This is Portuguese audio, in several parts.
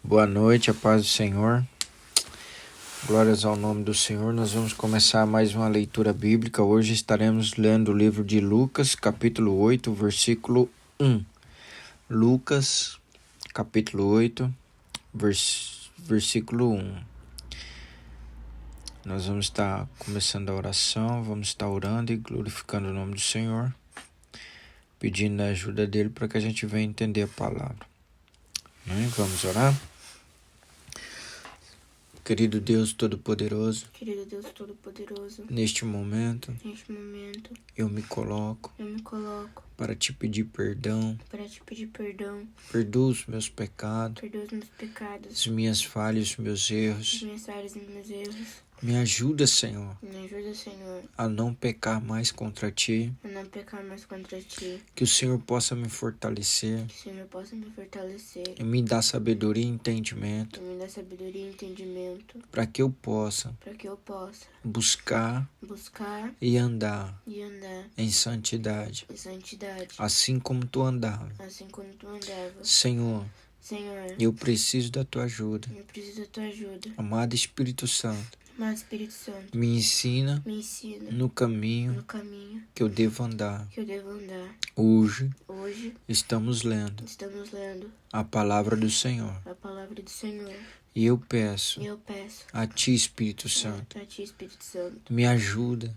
Boa noite, a paz do Senhor. Glórias ao nome do Senhor. Nós vamos começar mais uma leitura bíblica. Hoje estaremos lendo o livro de Lucas, capítulo 8, versículo 1. Lucas, capítulo 8, versículo 1. Nós vamos estar começando a oração, vamos estar orando e glorificando o nome do Senhor, pedindo a ajuda dele para que a gente venha entender a palavra. Vamos orar? Querido Deus Todo-Poderoso, neste momento eu me coloco para te pedir perdão. Perdoa os meus pecados, as minhas falhas, os meus erros. Me ajuda, Senhor, a não pecar mais contra Ti. Que o Senhor possa me fortalecer. E me dar sabedoria e entendimento. Para que eu possa buscar e andar em santidade. Assim como Tu andava. Senhor, eu preciso da Tua ajuda. Amado Espírito Santo, me ensina no caminho que eu devo andar. Hoje estamos lendo a palavra do Senhor. E eu peço a Ti, Espírito Santo, me ajuda.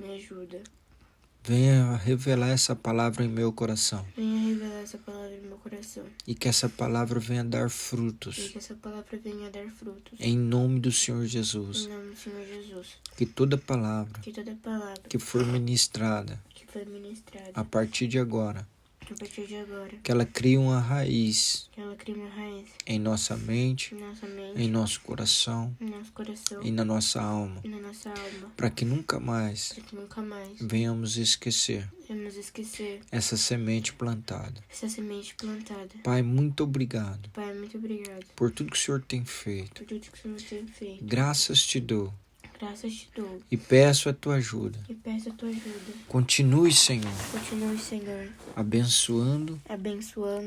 Venha revelar essa palavra em meu coração. E que essa palavra venha dar frutos. Em nome do Senhor Jesus. Que toda palavra que for ministrada a partir de agora, que ela crie uma raiz em nossa mente, em nosso coração e na nossa alma, para que nunca mais venhamos esquecer essa semente plantada. Pai, muito obrigado por tudo que o Senhor tem feito. Graças te dou. E peço a Tua ajuda. Continue, Senhor, abençoando,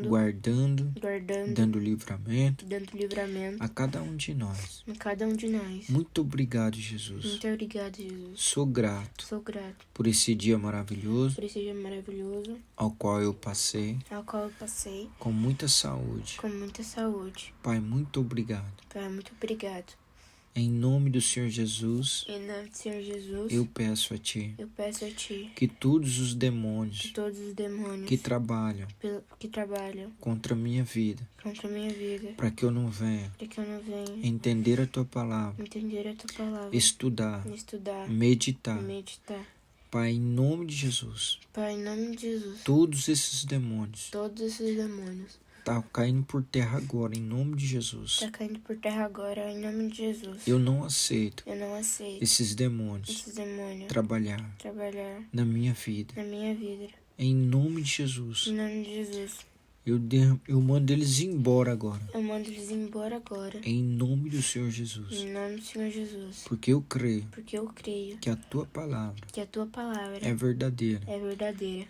guardando, dando livramento a cada um de nós. Muito obrigado, Jesus. Sou grato por esse dia maravilhoso ao qual eu passei com muita saúde. Pai, muito obrigado. Em nome do Senhor Jesus, eu peço a Ti que todos os demônios que trabalham contra a minha vida, para que eu não venha entender a Tua palavra, estudar, meditar. Pai, em nome de Jesus, todos esses demônios tá caindo por terra agora, em nome de Jesus. Eu não aceito esses demônios trabalhar na minha vida. Em nome de Jesus. Eu mando eles embora agora. Em nome do Senhor Jesus. Porque eu creio que a Tua palavra é verdadeira.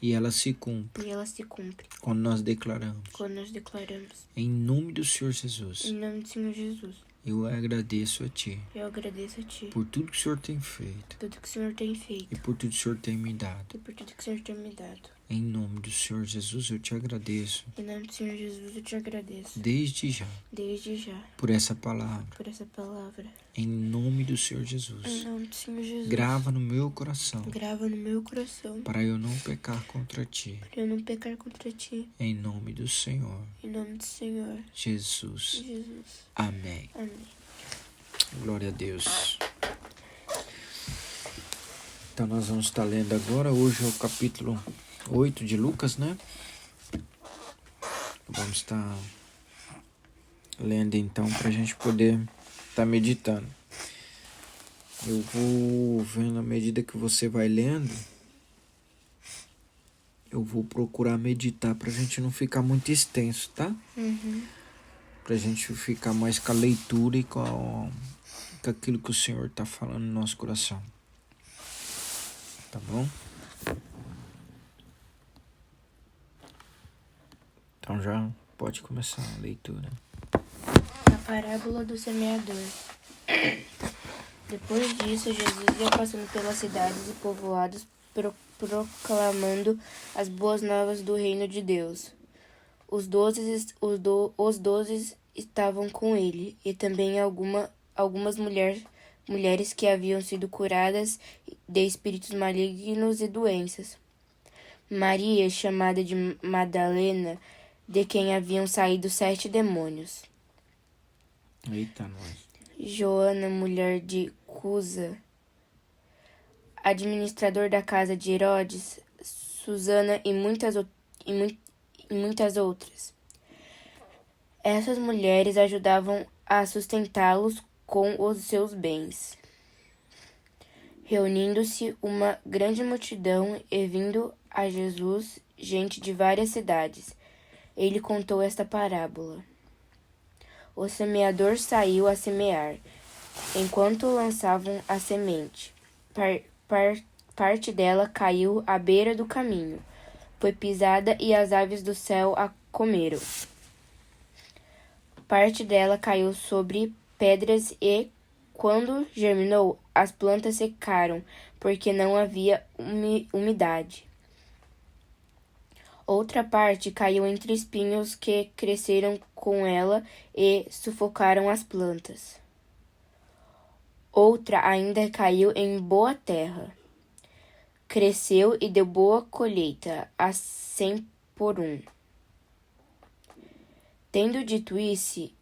E ela se cumpre quando nós declaramos. Em nome do Senhor Jesus. Eu agradeço a Ti por tudo que o Senhor tem feito e por tudo que o Senhor tem me dado. Em nome do Senhor Jesus eu te agradeço. Desde já. Por essa palavra. Em nome do Senhor Jesus. Grava no meu coração. Para eu não pecar contra Ti. Em nome do Senhor. Jesus. Amém. Glória a Deus. Então nós vamos estar lendo agora. Hoje é o capítulo 8 de Lucas, né? Vamos estar lendo então para a gente poder estar meditando. Eu vou vendo à medida que você vai lendo. Eu vou procurar meditar pra gente não ficar muito extenso, tá? Pra gente ficar mais com a leitura e com aquilo que o Senhor tá falando no nosso coração. Tá bom? Então já pode começar a leitura. A Parábola do semeador. Depois disso, Jesus ia passando pelas cidades e povoados, proclamando as boas novas do reino de Deus. Os 12 estavam com ele, e também algumas mulheres que haviam sido curadas de espíritos malignos e doenças. Maria, chamada de Madalena, de quem haviam saído 7 demônios. Eita, nós. Joana, mulher de Cusa, administrador da casa de Herodes, Susana e muitas outras. Essas mulheres ajudavam a sustentá-los com os seus bens. Reunindo-se uma grande multidão e vindo a Jesus gente de várias cidades, ele contou esta parábola. O semeador saiu a semear. Enquanto lançavam a semente, parte dela caiu à beira do caminho, foi pisada e as aves do céu a comeram. Parte dela caiu sobre pedras e, quando germinou, as plantas secaram, porque não havia umidade. Outra parte caiu entre espinhos que cresceram com ela e sufocaram as plantas. Outra ainda caiu em boa terra. Cresceu e deu boa colheita, a 100 por 1. Tendo dito isso,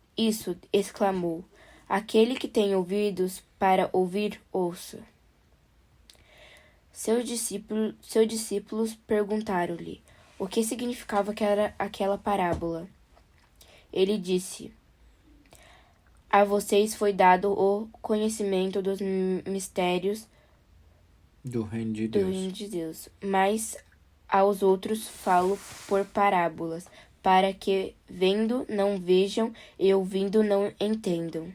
exclamou: Aquele que tem ouvidos para ouvir, ouça. Seus discípulos perguntaram-lhe o que significava aquela parábola. Ele disse: A vocês foi dado o conhecimento dos mistérios do reino de Deus, mas aos outros falo por parábolas, para que, vendo, não vejam e ouvindo, não entendam.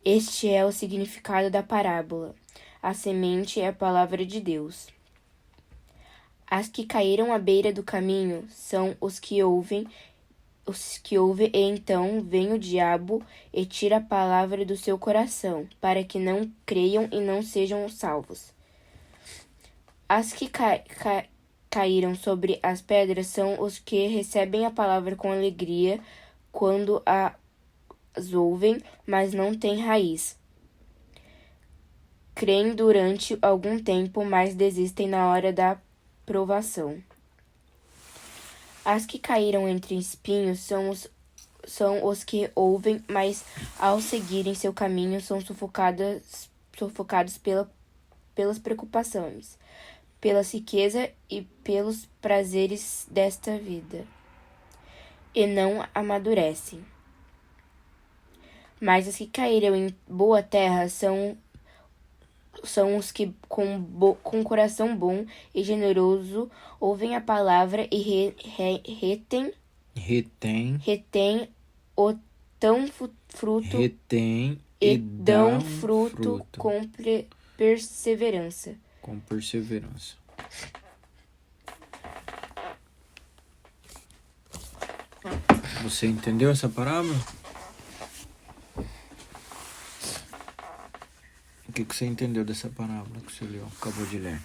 Este é o significado da parábola. A semente é a palavra de Deus. As que caíram à beira do caminho são os que ouvem e então vem o diabo e tira a palavra do seu coração, para que não creiam e não sejam salvos. As que caíram sobre as pedras são os que recebem a palavra com alegria quando as ouvem, mas não têm raiz. Creem durante algum tempo, mas desistem na hora da provação. As que caíram entre espinhos são os que ouvem, mas ao seguirem seu caminho são sufocados pelas preocupações, pela riqueza e pelos prazeres desta vida, e não amadurecem. Mas as que caíram em boa terra são os que, com coração bom e generoso, ouvem a palavra e retém o tão fruto e dão fruto com perseverança. Você entendeu essa parábola? O que você entendeu dessa parábola que você leu, acabou de ler?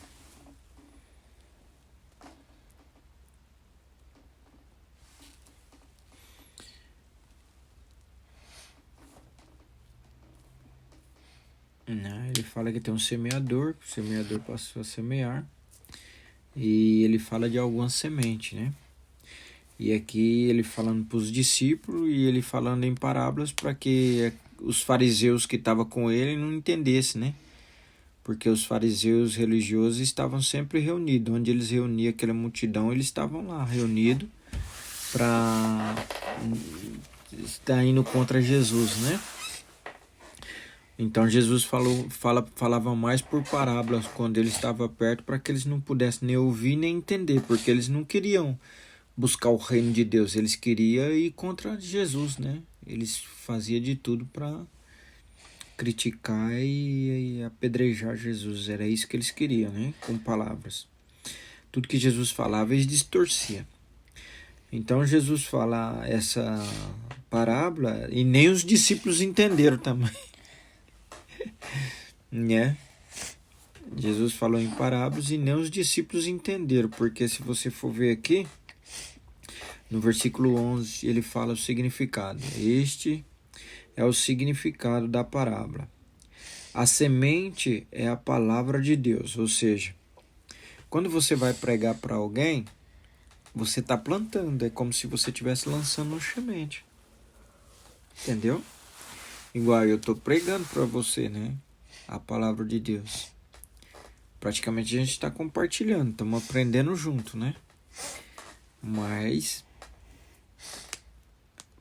Ele fala que tem um semeador, o semeador passou a semear, e ele fala de alguma semente, né? E aqui ele falando para os discípulos e ele falando em parábolas para que os fariseus que estavam com ele não entendessem, né? Porque os fariseus religiosos estavam sempre reunidos. Onde eles reuniam aquela multidão, eles estavam lá reunidos para estar indo contra Jesus, né? Então Jesus falava mais por parábolas quando ele estava perto, para que eles não pudessem nem ouvir nem entender, porque eles não queriam buscar o reino de Deus, eles queriam ir contra Jesus, né? Eles faziam de tudo para criticar e apedrejar Jesus. Era isso que eles queriam, né? Com palavras. Tudo que Jesus falava, eles distorciam. Então Jesus fala essa parábola e nem os discípulos entenderam também. Né? Jesus falou em parábolas e nem os discípulos entenderam, porque se você for ver aqui, no versículo 11, ele fala o significado. Este é o significado da parábola. A semente é a palavra de Deus, ou seja, quando você vai pregar para alguém, você está plantando, é como se você estivesse lançando uma semente. Entendeu? Igual eu estou pregando para você, né? A palavra de Deus. Praticamente a gente está compartilhando, estamos aprendendo junto, né? Mas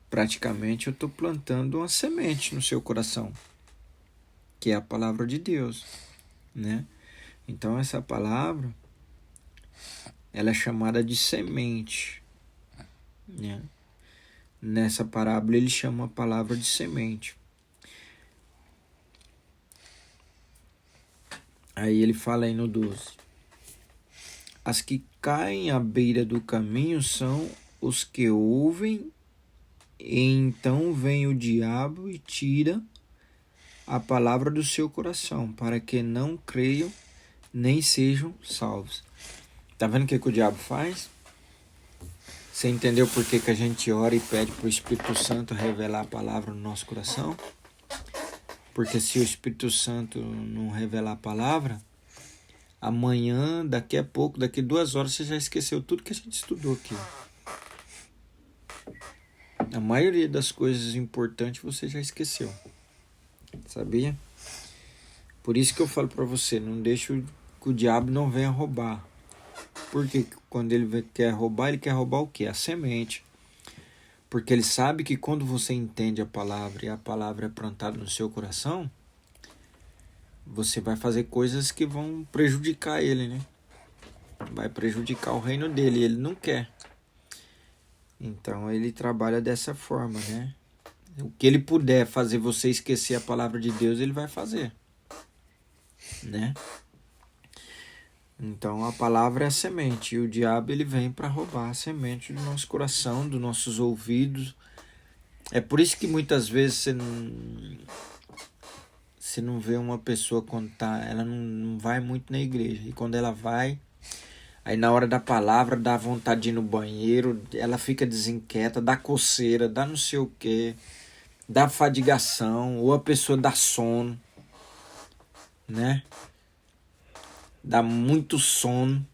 praticamente eu estou plantando uma semente no seu coração, que é a palavra de Deus, né? Então essa palavra, ela é chamada de semente, né? Nessa parábola ele chama a palavra de semente. Aí ele fala aí no 12. As que caem à beira do caminho são os que ouvem, e então vem o diabo e tira a palavra do seu coração, para que não creiam nem sejam salvos. Tá vendo o que o diabo faz? Você entendeu por que a gente ora e pede para o Espírito Santo revelar a palavra no nosso coração? Porque se o Espírito Santo não revelar a palavra, amanhã, daqui a pouco, daqui 2 horas, você já esqueceu tudo que a gente estudou aqui. A maioria das coisas importantes você já esqueceu. Sabia? Por isso que eu falo para você, não deixe que o diabo não venha roubar. Porque quando ele quer roubar o quê? A semente. Porque ele sabe que quando você entende a palavra e a palavra é plantada no seu coração, você vai fazer coisas que vão prejudicar ele, né? Vai prejudicar o reino dele, ele não quer. Então ele trabalha dessa forma, né? O que ele puder fazer você esquecer a palavra de Deus, ele vai fazer, né? Então a palavra é a semente, e o diabo ele vem para roubar a semente do nosso coração, dos nossos ouvidos. É por isso que muitas vezes você não vê uma pessoa quando ela não vai muito na igreja, e quando ela vai, aí na hora da palavra dá vontade de ir no banheiro, ela fica desinquieta, dá coceira, dá não sei o que, dá fadigação, ou a pessoa dá sono, né? Dá muito sono,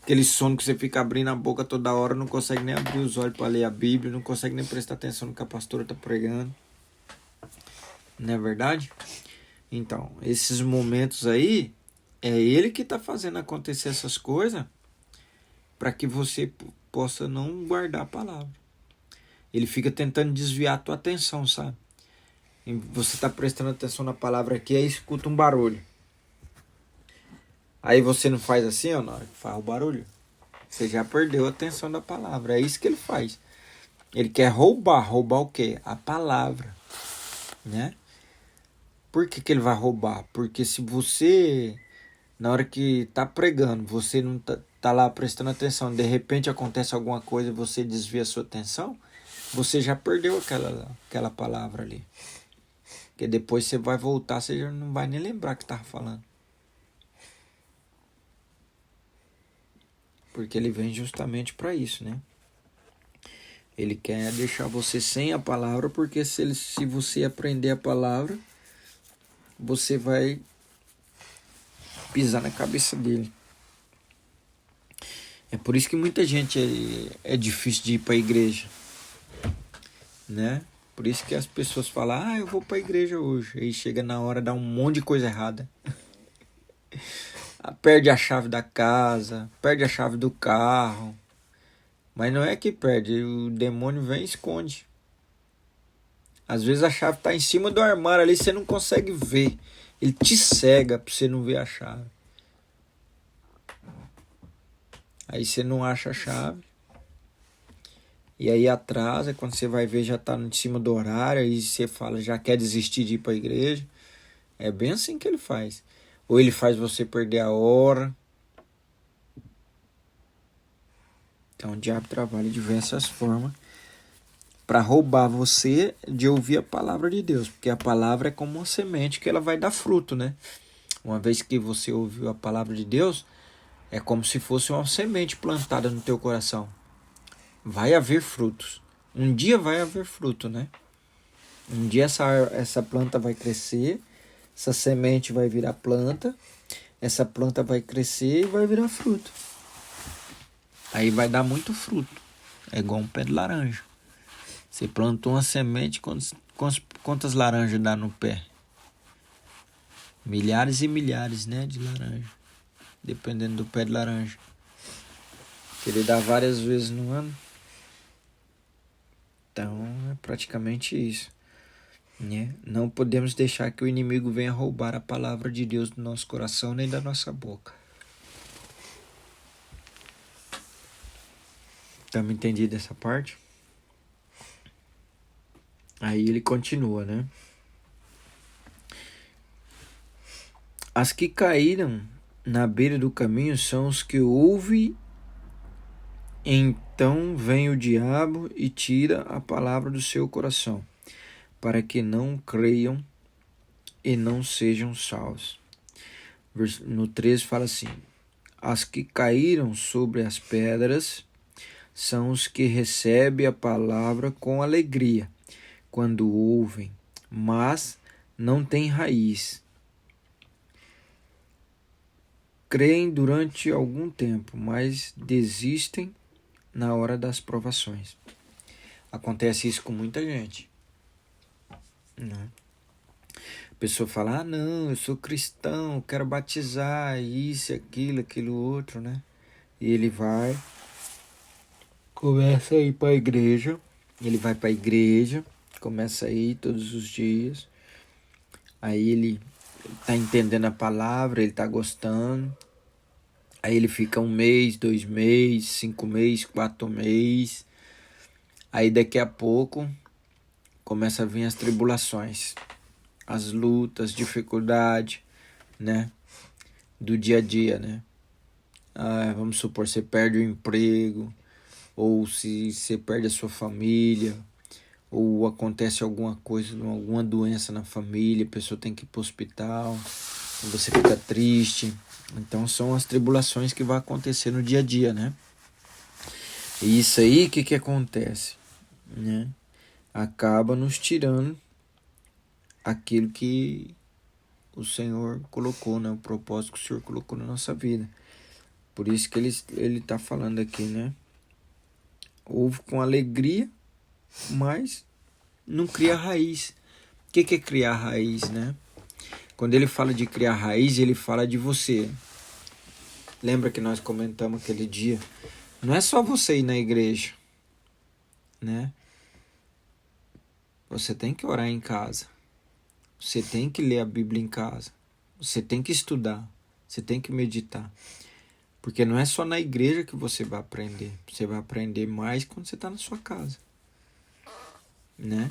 aquele sono que você fica abrindo a boca toda hora, não consegue nem abrir os olhos para ler a Bíblia, não consegue nem prestar atenção no que a pastora está pregando. Não é verdade? Então, esses momentos aí, é ele que está fazendo acontecer essas coisas para que você possa não guardar a palavra. Ele fica tentando desviar a tua atenção, sabe? E você está prestando atenção na palavra aqui, aí escuta um barulho. Aí você não faz assim, ó, na hora que faz o barulho. Você já perdeu a atenção da palavra. É isso que ele faz. Ele quer roubar. Roubar o quê? A palavra, né? Por que ele vai roubar? Porque se você, na hora que tá pregando, você não tá lá prestando atenção, de repente acontece alguma coisa e você desvia a sua atenção, você já perdeu aquela palavra ali. Porque depois você vai voltar, você já não vai nem lembrar que tava falando. Porque ele vem justamente para isso, né? Ele quer deixar você sem a palavra, porque se você aprender a palavra, você vai pisar na cabeça dele. É por isso que muita gente é difícil de ir para a igreja, né? Por isso que as pessoas falam, eu vou para a igreja hoje. Aí chega na hora, dá um monte de coisa errada. Perde a chave da casa, perde a chave do carro. Mas não é que perde, o demônio vem e esconde. Às vezes a chave está em cima do armário ali, você não consegue ver. Ele te cega para você não ver a chave. Aí você não acha a chave. E aí atrasa, quando você vai ver já está em cima do horário, aí você fala, já quer desistir de ir para a igreja. É bem assim que ele faz. Ou ele faz você perder a hora. Então o diabo trabalha de diversas formas para roubar você de ouvir a palavra de Deus, porque a palavra é como uma semente que ela vai dar fruto, né? Uma vez que você ouviu a palavra de Deus, é como se fosse uma semente plantada no teu coração. Vai haver frutos. Um dia vai haver fruto, né? Um dia essa planta vai crescer, essa semente vai virar planta, essa planta vai crescer e vai virar fruto. Aí vai dar muito fruto. É igual um pé de laranja. Você plantou uma semente, quantas laranjas dá no pé? Milhares e milhares, né, de laranja. Dependendo do pé de laranja. Que ele dá várias vezes no ano. Então, é praticamente isso. Né? Não podemos deixar que o inimigo venha roubar a palavra de Deus do nosso coração nem da nossa boca. Estamos entendidos essa parte? Aí ele continua, né? As que caíram na beira do caminho são os que ouvem, então vem o diabo e tira a palavra do seu coração, para que não creiam e não sejam salvos. No 13 fala assim: as que caíram sobre as pedras são os que recebem a palavra com alegria, quando ouvem, mas não têm raiz. Creem durante algum tempo, mas desistem na hora das provações. Acontece isso com muita gente, né? A pessoa fala, não, eu sou cristão, quero batizar, isso, aquilo outro, né? E ele vai, começa a ir para a igreja, começa a ir todos os dias, aí ele está entendendo a palavra, ele está gostando, aí ele fica 1 mês, 2 meses, 5 meses, 4 meses, aí daqui a pouco começa a vir as tribulações, as lutas, dificuldade, né, do dia a dia, né? Vamos supor, você perde o emprego, ou se você perde a sua família, ou acontece alguma coisa, alguma doença na família, a pessoa tem que ir para o hospital, você fica triste. Então são as tribulações que vão acontecer no dia a dia, né? E isso aí, o que acontece? Né? Acaba nos tirando aquilo que o Senhor colocou, né? O propósito que o Senhor colocou na nossa vida. Por isso que ele está falando aqui, né? Ouve com alegria, mas não cria raiz. O que é criar raiz, né? Quando ele fala de criar raiz, ele fala de você. Lembra que nós comentamos aquele dia? Não é só você ir na igreja, né? Você tem que orar em casa. Você tem que ler a Bíblia em casa. Você tem que estudar. Você tem que meditar. Porque não é só na igreja que você vai aprender. Você vai aprender mais quando você está na sua casa, né?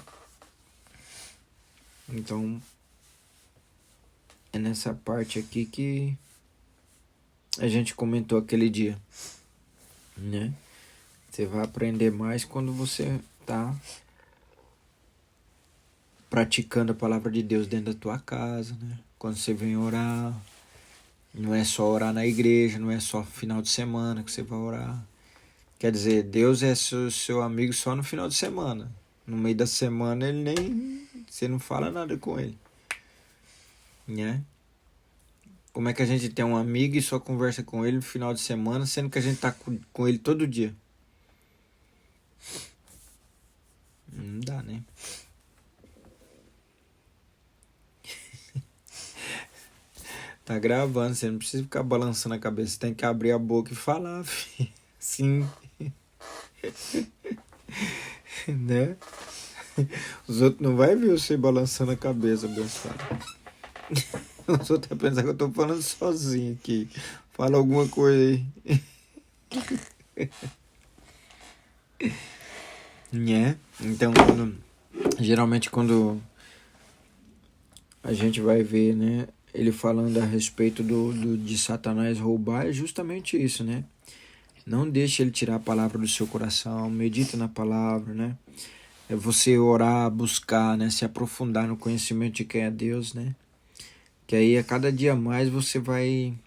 Então, é nessa parte aqui que a gente comentou aquele dia, né? Você vai aprender mais quando você está praticando a palavra de Deus dentro da tua casa, né? Quando você vem orar, não é só orar na igreja, não é só final de semana que você vai orar. Quer dizer, Deus é seu amigo só no final de semana. No meio da semana você não fala nada com ele, né? Como é que a gente tem um amigo e só conversa com ele no final de semana, sendo que a gente tá com ele todo dia? Não dá, né? Tá gravando, você não precisa ficar balançando a cabeça, você tem que abrir a boca e falar, filho. Sim. Né? Os outros não vão ver você balançando a cabeça, abençoado. Os outros vão pensar que eu tô falando sozinho aqui. Fala alguma coisa aí. Né? Então, geralmente quando a gente vai ver, né, ele falando a respeito de Satanás roubar, é justamente isso, né? Não deixe ele tirar a palavra do seu coração. Medita na palavra, né? É você orar, buscar, né? Se aprofundar no conhecimento de quem é Deus, né? Que aí a cada dia mais você vai...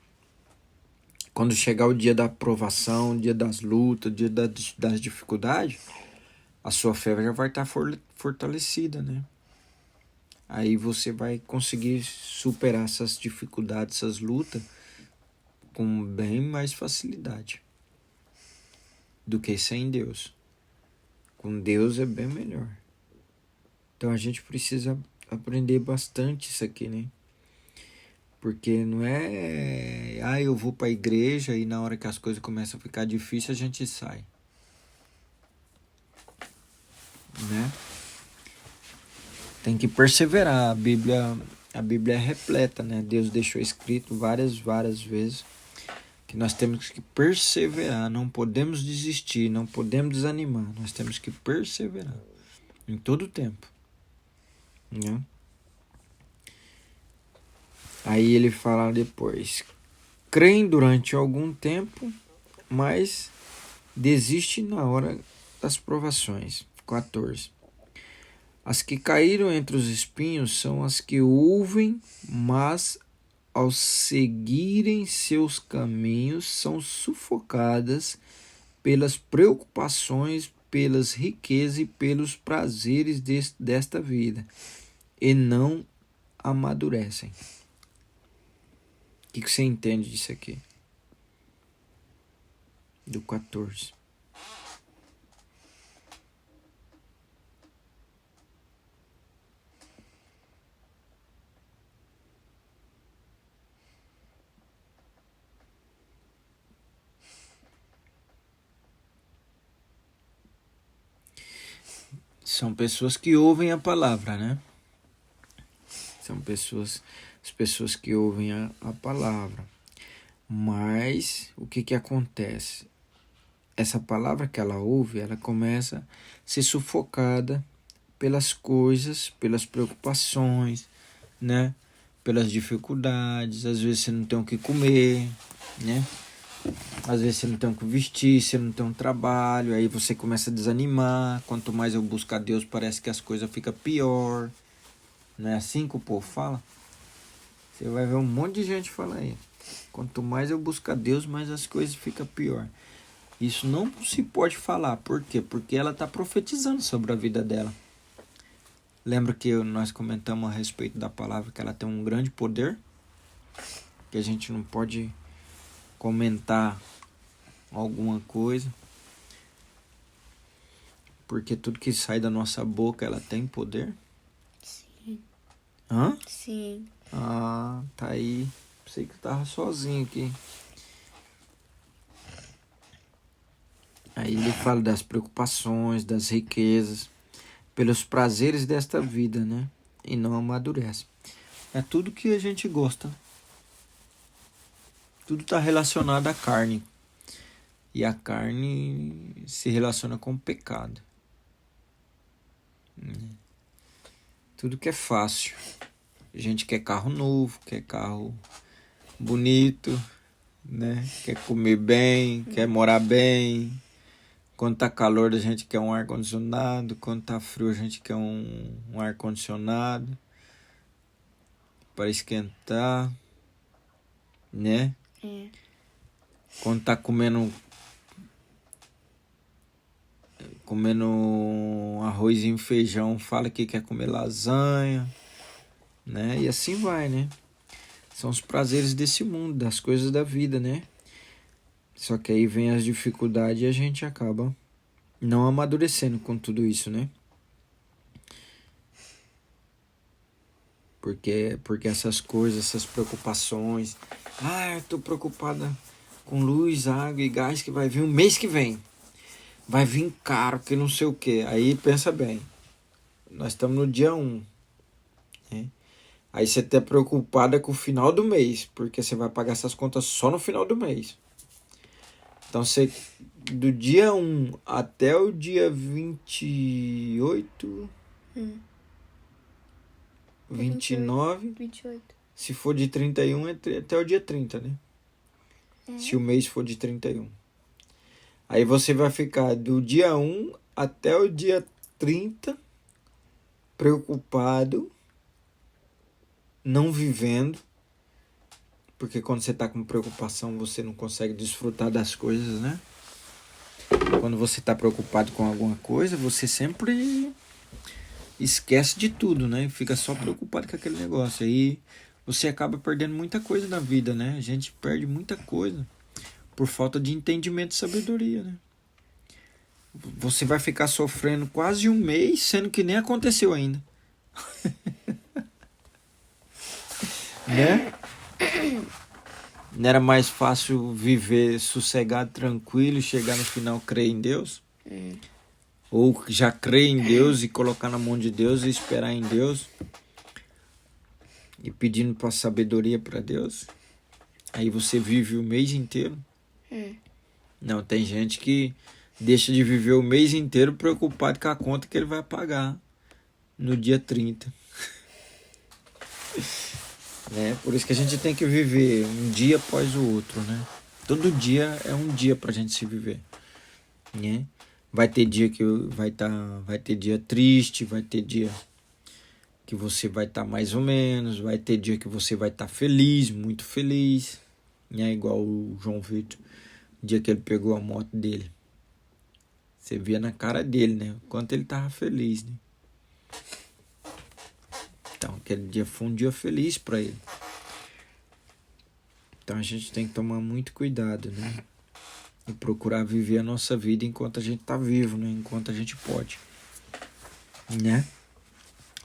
Quando chegar o dia da aprovação, o dia das lutas, o dia das dificuldades, a sua fé já vai estar fortalecida, né? Aí você vai conseguir superar essas dificuldades, essas lutas, com bem mais facilidade do que sem Deus. Com Deus é bem melhor. Então a gente precisa aprender bastante isso aqui, né? Porque não é... eu vou para a igreja e na hora que as coisas começam a ficar difíceis a gente sai. Né? Tem que perseverar. A Bíblia é repleta, né? Deus deixou escrito várias vezes que nós temos que perseverar, não podemos desistir, não podemos desanimar, nós temos que perseverar em todo o tempo, né? Aí ele fala depois, creem durante algum tempo, mas desiste na hora das provações. 14. As que caíram entre os espinhos são as que ouvem, mas ao seguirem seus caminhos, são sufocadas pelas preocupações, pelas riquezas e pelos prazeres desta vida, e não amadurecem. O que você entende disso aqui? Do 14. São pessoas que ouvem a palavra, né? São as pessoas que ouvem a palavra. Mas o que acontece? Essa palavra que ela ouve, ela começa a ser sufocada pelas coisas, pelas preocupações, né? Pelas dificuldades. Às vezes você não tem o que comer, né? Às vezes você não tem o que vestir, você não tem um trabalho, aí você começa a desanimar. Quanto mais eu busco a Deus, parece que as coisas ficam pior. Não é assim que o povo fala? Você vai ver um monte de gente falar aí. Quanto mais eu busco a Deus, mais as coisas ficam pior. Isso não se pode falar. Por quê? Porque ela está profetizando sobre a vida dela. Lembra que nós comentamos a respeito da palavra que ela tem um grande poder? Que a gente não pode comentar alguma coisa, porque tudo que sai da nossa boca, ela tem poder? Sim. Hã? Sim. Ah, tá aí. Pensei que tava sozinho aqui. Aí ele fala das preocupações, das riquezas, pelos prazeres desta vida, né? E não amadurece. É tudo que a gente gosta. Tudo está relacionado à carne. E a carne se relaciona com o pecado. Tudo que é fácil. A gente quer carro novo, quer carro bonito, né? Quer comer bem, quer morar bem. Quando tá calor, a gente quer um ar-condicionado. Quando tá frio, a gente quer um ar-condicionado para esquentar, né? É. Quando tá comendo arrozinho e feijão, fala que quer comer lasanha, né? E assim vai, né? São os prazeres desse mundo, das coisas da vida, né? Só que aí vem as dificuldades e a gente acaba não amadurecendo com tudo isso, né? Porque essas coisas, essas preocupações... eu tô preocupada com luz, água e gás que vai vir um mês que vem. Vai vir caro, que não sei o que. Aí pensa bem, nós estamos no dia 1. Né? Aí você tá preocupada com o final do mês, porque você vai pagar essas contas só no final do mês. Então você, do dia 1 até o dia 28... 29, 28. Se for de 31, é até o dia 30, né? É. Se o mês for de 31. Aí você vai ficar do dia 1 até o dia 30 preocupado, não vivendo, porque quando você está com preocupação você não consegue desfrutar das coisas, né? Quando você está preocupado com alguma coisa, você sempre esquece de tudo, né? Fica só preocupado com aquele negócio. Aí você acaba perdendo muita coisa na vida, né? A gente perde muita coisa por falta de entendimento e sabedoria, né? Você vai ficar sofrendo quase um mês, sendo que nem aconteceu ainda. Né? Não era mais fácil viver sossegado, tranquilo, chegar no final crer em Deus? Ou já crer em Deus e colocar na mão de Deus e esperar em Deus? E pedindo para sabedoria para Deus? Aí você vive o mês inteiro? Não, tem gente que deixa de viver o mês inteiro preocupado com a conta que ele vai pagar no dia 30. Né? Por isso que a gente tem que viver um dia após o outro, né? Todo dia é um dia pra gente se viver, né? Vai ter dia que vai ter dia triste, vai ter dia que você vai estar mais ou menos, vai ter dia que você vai estar feliz, muito feliz, né? Igual o João Vitor, o dia que ele pegou a moto dele. Você via na cara dele, né? O quanto ele tava feliz, né? Então, aquele dia foi um dia feliz para ele. Então, a gente tem que tomar muito cuidado, né? E procurar viver a nossa vida enquanto a gente tá vivo, né? Enquanto a gente pode, né?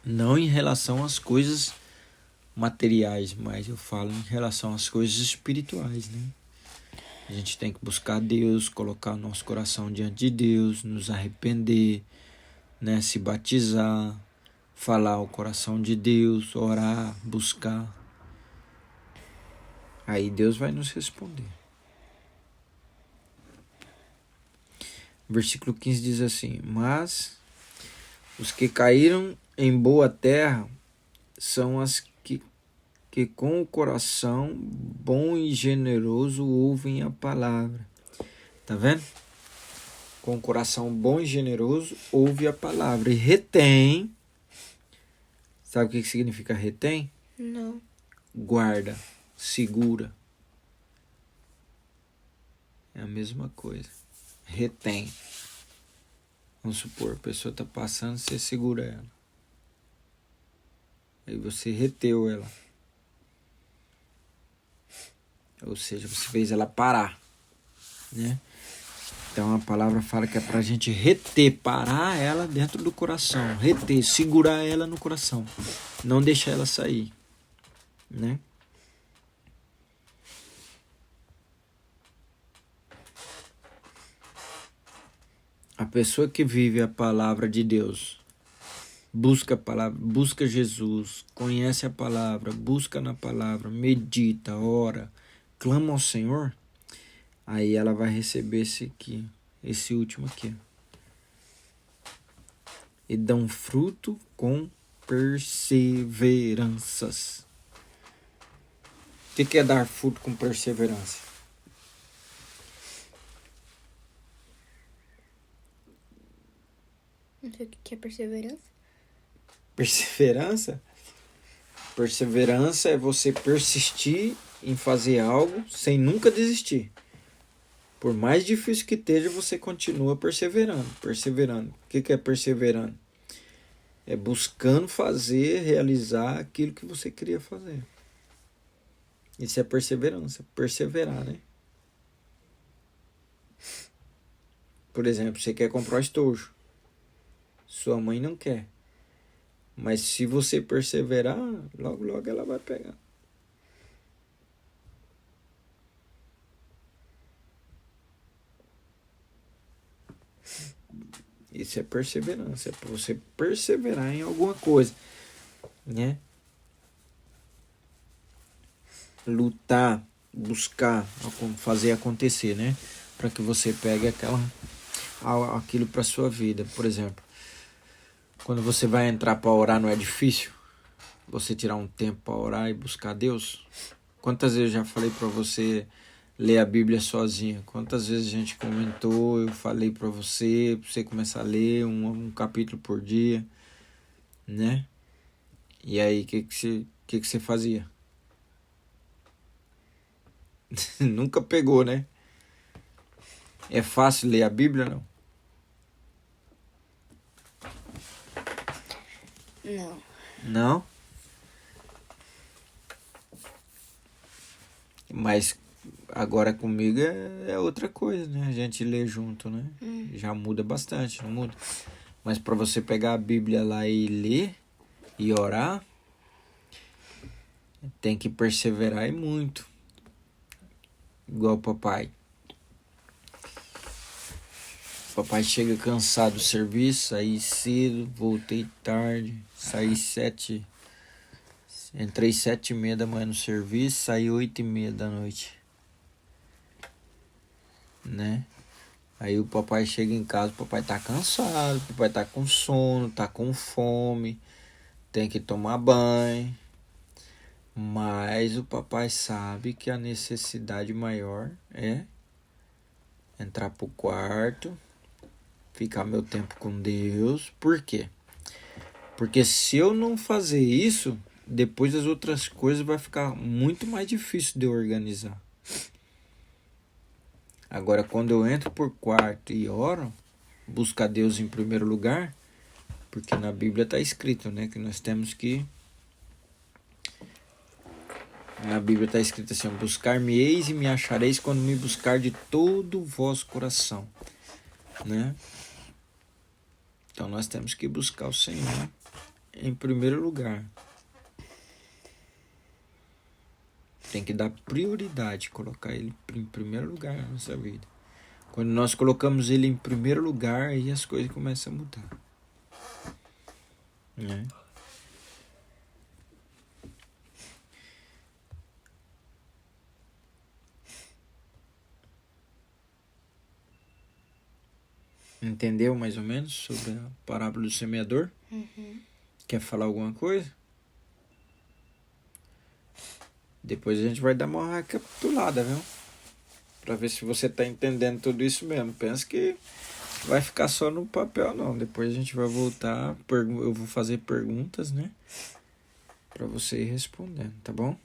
Não em relação às coisas materiais, mas eu falo em relação às coisas espirituais, né? A gente tem que buscar Deus, colocar o nosso coração diante de Deus, nos arrepender, né? Se batizar, falar o coração de Deus, orar, buscar. Aí Deus vai nos responder. Versículo 15 diz assim: mas os que caíram em boa terra são as que com o coração bom e generoso ouvem a palavra. Tá vendo? Com o coração bom e generoso ouve a palavra e retém. Sabe o que significa retém? Não. Guarda, segura. É a mesma coisa. Retém. Vamos supor, a pessoa está passando, você segura ela. Aí você reteu ela. Ou seja, você fez ela parar, né? Então a palavra fala que é pra gente reter, parar ela dentro do coração, reter, segurar ela no coração, não deixar ela sair, né? A pessoa que vive a palavra de Deus, busca a palavra, busca Jesus, conhece a palavra, busca na palavra, medita, ora, clama ao Senhor, aí ela vai receber esse último aqui. E dão fruto com perseveranças. O que é dar fruto com perseverança? Não sei o que é perseverança. Perseverança? Perseverança é você persistir em fazer algo sem nunca desistir. Por mais difícil que esteja, você continua perseverando. O que é perseverando? É buscando fazer, realizar aquilo que você queria fazer. Isso é perseverança. Perseverar, né? Por exemplo, você quer comprar estojo. Sua mãe não quer. Mas se você perseverar, logo, logo ela vai pegar. Isso é perseverança. É para você perseverar em alguma coisa, né? Lutar, buscar, fazer acontecer, né? Para que você pegue aquilo para sua vida. Por exemplo, quando você vai entrar para orar, não é difícil você tirar um tempo para orar e buscar Deus? Quantas vezes eu já falei para você ler a Bíblia sozinha? Quantas vezes a gente comentou, eu falei para você começar a ler um capítulo por dia, né? E aí, o que você fazia? Nunca pegou, né? É fácil ler a Bíblia, não? Não. Não? Mas agora comigo é outra coisa, né? A gente lê junto, né? Já muda bastante, não muda? Mas para você pegar a Bíblia lá e ler e orar, tem que perseverar e muito. Igual o papai. Papai chega cansado do serviço, saí cedo, voltei tarde, entrei 7:30 da manhã no serviço, saí 8:30 da noite, né? Aí o papai chega em casa, o papai tá cansado, o papai tá com sono, tá com fome, tem que tomar banho, mas o papai sabe que a necessidade maior é entrar pro quarto, ficar meu tempo com Deus. Por quê? Porque se eu não fazer isso, depois as outras coisas vai ficar muito mais difícil de eu organizar. Agora, quando eu entro por quarto e oro, buscar Deus em primeiro lugar, porque na Bíblia está escrito, né, que nós temos que... Na Bíblia está escrito assim: buscar-me-eis e me achareis quando me buscar de todo o vosso coração, né? Então nós temos que buscar o Senhor em primeiro lugar. Tem que dar prioridade, colocar Ele em primeiro lugar na nossa vida. Quando nós colocamos Ele em primeiro lugar, aí as coisas começam a mudar, né? Entendeu mais ou menos sobre a parábola do semeador? Quer falar alguma coisa? Depois a gente vai dar uma recapitulada, viu? Pra ver se você tá entendendo tudo isso mesmo. Pensa que vai ficar só no papel, não. Depois a gente vai voltar, eu vou fazer perguntas, né? Pra você ir respondendo, tá bom?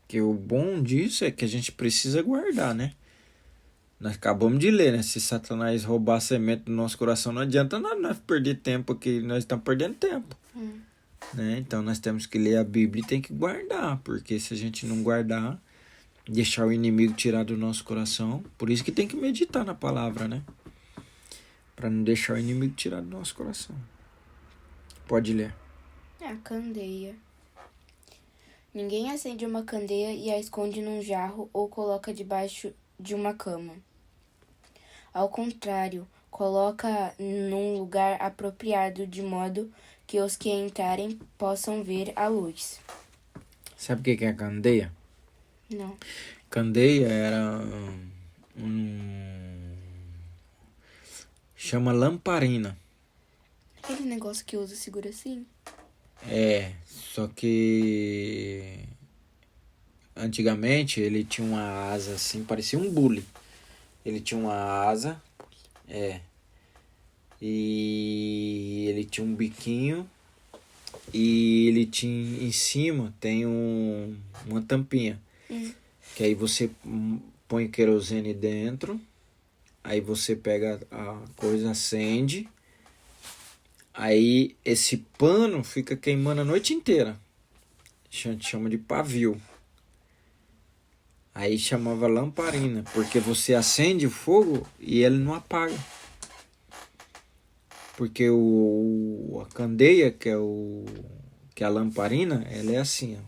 Que o bom disso é que a gente precisa guardar, né? Nós acabamos de ler, né? Se Satanás roubar a semente do nosso coração, não adianta nós perder tempo aqui. Nós estamos perdendo tempo. Né? Então nós temos que ler a Bíblia e tem que guardar. Porque se a gente não guardar, deixar o inimigo tirar do nosso coração. Por isso que tem que meditar na palavra, né? Para não deixar o inimigo tirar do nosso coração. Pode ler. A candeia. Ninguém acende uma candeia e a esconde num jarro ou coloca debaixo de uma cama. Ao contrário, coloca num lugar apropriado, de modo que os que entrarem possam ver a luz. Sabe o que é candeia? Não. Candeia era chama lamparina. Aquele negócio que usa segura assim? É, só que antigamente ele tinha uma asa assim, parecia um bule. Ele tinha uma asa, e ele tinha um biquinho, e ele tinha em cima tem uma tampinha, que aí você põe querosene dentro, aí você pega a coisa, acende, aí esse pano fica queimando a noite inteira. A gente chama de pavio. Aí chamava lamparina, porque você acende o fogo e ele não apaga. Porque a candeia, que é a lamparina, ela é assim, ó.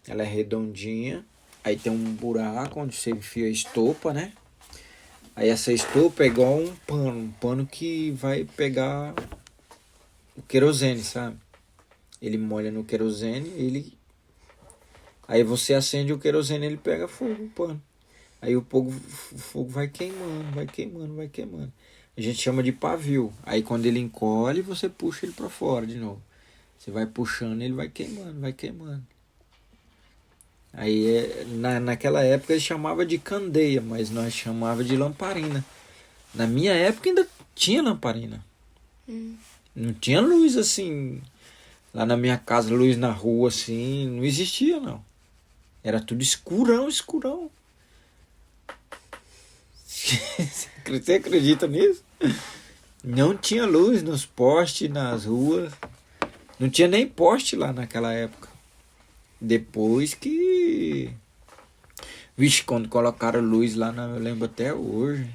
Ela é redondinha, aí tem um buraco onde você enfia a estopa, né? Aí essa estopa é igual um pano que vai pegar o querosene, sabe? Ele molha no querosene, aí você acende o querosene, ele pega fogo, o pano. Aí o fogo vai queimando, vai queimando, vai queimando. A gente chama de pavio. Aí quando ele encolhe, você puxa ele para fora de novo. Você vai puxando, ele vai queimando, vai queimando. Aí naquela época eles chamavam de candeia, mas nós chamava de lamparina. Na minha época ainda tinha lamparina. Não tinha luz assim. Lá na minha casa, luz na rua assim, não existia não. Era tudo escurão, escurão. Você acredita nisso? Não tinha luz nos postes, nas ruas. Não tinha nem poste lá naquela época. Depois que... Vixe, quando colocaram luz lá, eu lembro até hoje.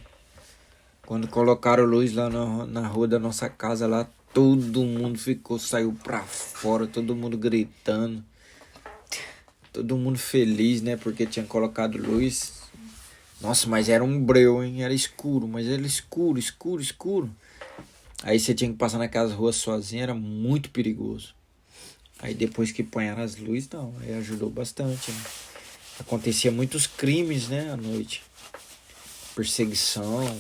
Quando colocaram luz lá na rua da nossa casa lá, todo mundo saiu pra fora, todo mundo gritando. Todo mundo feliz, né? Porque tinha colocado luz. Nossa, mas era um breu, hein? Era escuro, mas era escuro, escuro, escuro. Aí você tinha que passar naquelas ruas sozinho, era muito perigoso. Aí depois que põeram as luzes, não, aí ajudou bastante, né? Acontecia muitos crimes, né, à noite. Perseguição.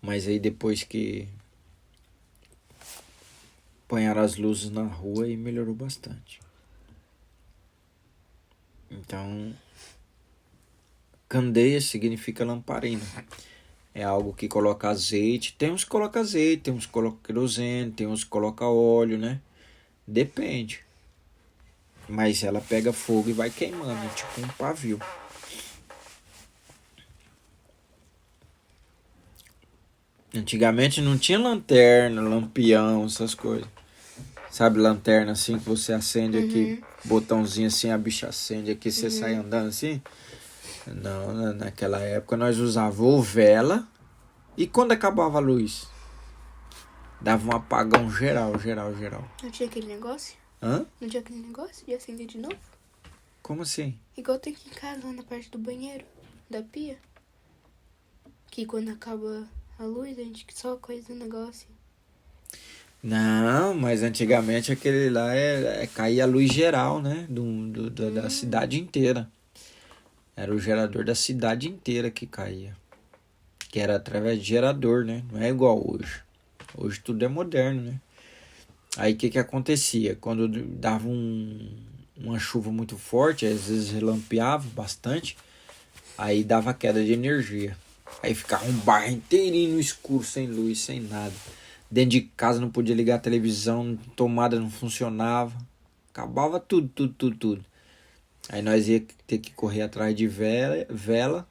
Mas aí depois que põeram as luzes na rua, aí melhorou bastante. Então, candeia significa lamparina. É algo que coloca azeite. Tem uns que coloca azeite, tem uns que coloca querosene, tem uns que coloca óleo, né? Depende. Mas ela pega fogo e vai queimando, tipo um pavio. Antigamente não tinha lanterna, lampião, essas coisas. Sabe, lanterna assim que você acende aqui, botãozinho assim, a bicha acende aqui, você sai andando assim? Não, naquela época nós usávamos vela e quando acabava a luz, dava um apagão geral. Não tinha aquele negócio? Hã? Não tinha aquele negócio de acender de novo? Como assim? Igual tem aqui em casa, lá na parte do banheiro, da pia. Que quando acaba a luz, a gente só coisa o negócio. Não, mas antigamente aquele lá caía a luz geral, né? Da cidade inteira. Era o gerador da cidade inteira que caía. Que era através de gerador, né? Não é igual hoje. Hoje tudo é moderno, né? Aí o que acontecia? Quando dava uma chuva muito forte, às vezes relampeava bastante, aí dava queda de energia. Aí ficava um bairro inteirinho no escuro, sem luz, sem nada. Dentro de casa não podia ligar a televisão, tomada não funcionava. Acabava tudo. Aí nós ia ter que correr atrás de vela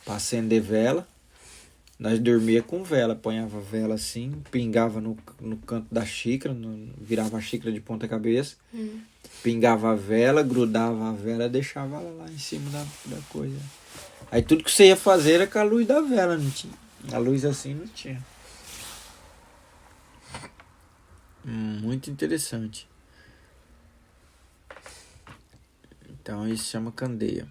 para acender vela. Nós dormia com vela, apanhava vela assim, pingava no canto da xícara, virava a xícara de ponta cabeça, pingava a vela, grudava a vela e deixava ela lá em cima da coisa. Aí tudo que você ia fazer era com a luz da vela, não tinha. A luz assim não tinha. Muito interessante. Então isso se chama candeia.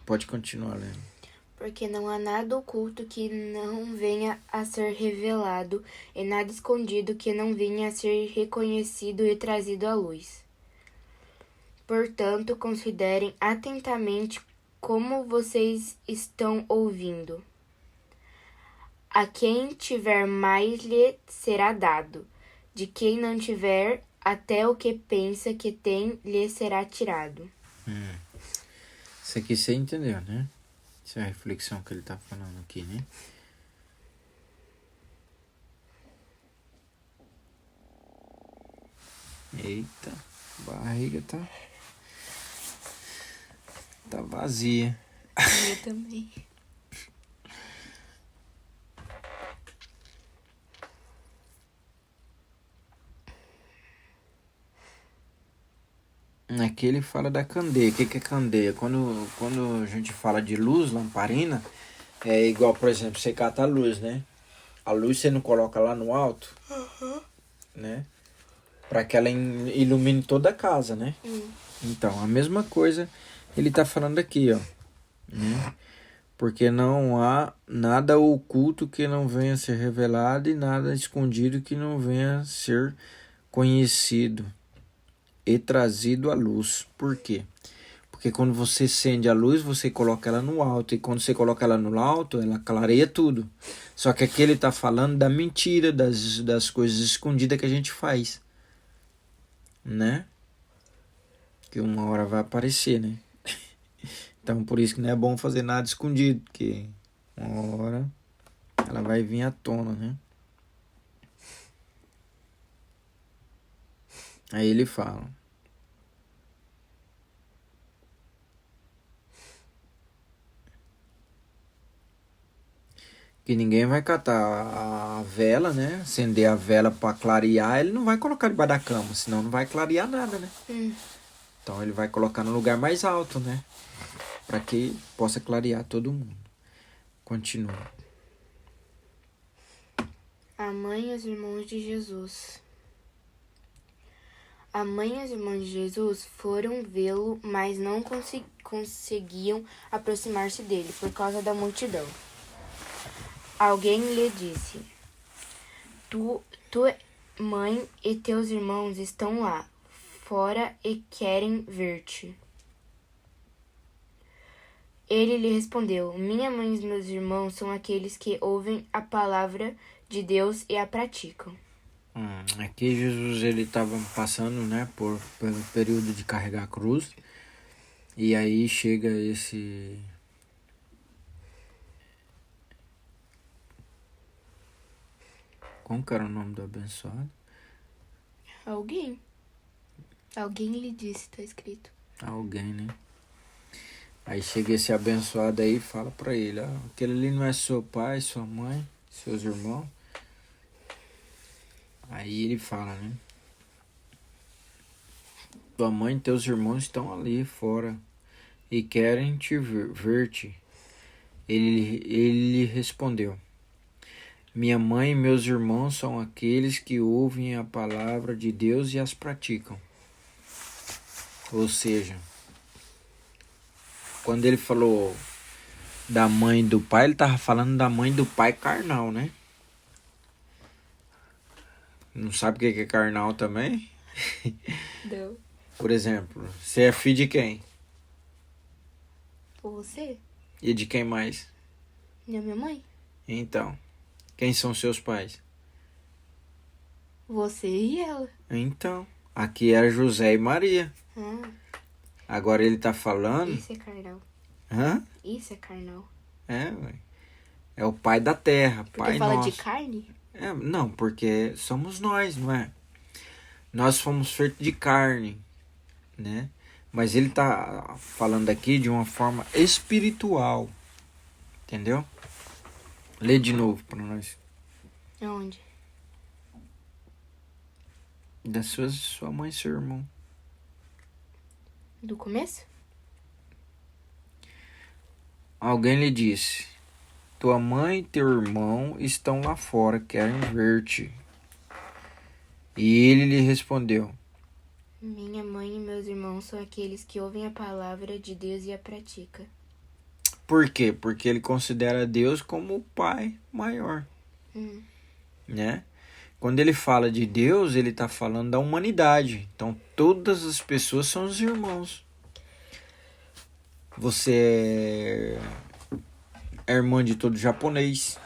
Pode continuar lendo. Porque não há nada oculto que não venha a ser revelado, e nada escondido que não venha a ser reconhecido e trazido à luz. Portanto, considerem atentamente como vocês estão ouvindo. A quem tiver mais lhe será dado, de quem não tiver, até o que pensa que tem lhe será tirado. Isso aqui você entendeu, né? Essa é a reflexão que ele tá falando aqui, né? Eita, a barriga tá vazia. Eu também. Aqui ele fala da candeia. O que é candeia? Quando a gente fala de luz, lamparina, é igual, por exemplo, você cata a luz, né? A luz você não coloca lá no alto, né? Para que ela ilumine toda a casa, né? Então, a mesma coisa ele tá falando aqui, ó. Né? Porque não há nada oculto que não venha a ser revelado e nada escondido que não venha a ser conhecido e trazido à luz. Por quê? Porque quando você acende a luz, você coloca ela no alto. E quando você coloca ela no alto, ela clareia tudo. Só que aqui ele está falando da mentira, das coisas escondidas que a gente faz. Né? Que uma hora vai aparecer, né? Então, por isso que não é bom fazer nada escondido, porque uma hora ela vai vir à tona, né? Aí ele fala: que ninguém vai catar a vela, né? Acender a vela para clarear, ele não vai colocar debaixo da cama, senão não vai clarear nada, né? Então ele vai colocar no lugar mais alto, né? Para que possa clarear todo mundo. Continua. A mãe e os irmãos de Jesus. A mãe e os irmãos de Jesus foram vê-lo, mas não conseguiam aproximar-se dele por causa da multidão. Alguém lhe disse: Tua mãe e teus irmãos estão lá fora e querem ver-te. Ele lhe respondeu: Minha mãe e os meus irmãos são aqueles que ouvem a palavra de Deus e a praticam. Aqui Jesus ele estava passando, né, pelo período de carregar a cruz. E aí chega esse como que era o nome do abençoado? Alguém lhe disse, tá escrito. Alguém, né? Aí chega esse abençoado aí e fala pra ele: aquele ali não é seu pai, sua mãe, seus irmãos? Aí ele fala, né? Tua mãe e teus irmãos estão ali fora e querem ver-te. Ele lhe respondeu: minha mãe e meus irmãos são aqueles que ouvem a palavra de Deus e as praticam. Ou seja, quando ele falou da mãe e do pai, ele estava falando da mãe e do pai carnal, né? Não sabe o que é carnal também? Não. Por exemplo, você é filho de quem? Você? E de quem mais? Da minha mãe. Então, quem são seus pais? Você e ela. Então, aqui era José e Maria. Agora ele tá falando... Isso é carnal. Hã? Isso é carnal. É, ué. É o pai da terra, porque pai fala nosso. De carne? Não, porque somos nós, não é? Nós fomos feitos de carne, né? Mas ele tá falando aqui de uma forma espiritual, entendeu? Lê de novo para nós. Aonde? Da sua mãe e seu irmão. Do começo? Alguém lhe disse: tua mãe e teu irmão estão lá fora, querem ver-te. E ele lhe respondeu: minha mãe e meus irmãos são aqueles que ouvem a palavra de Deus e a praticam. Por quê? Porque ele considera Deus como o pai maior. Né? Quando ele fala de Deus, ele está falando da humanidade. Então, todas as pessoas são os irmãos. Você é irmã de todo japonês,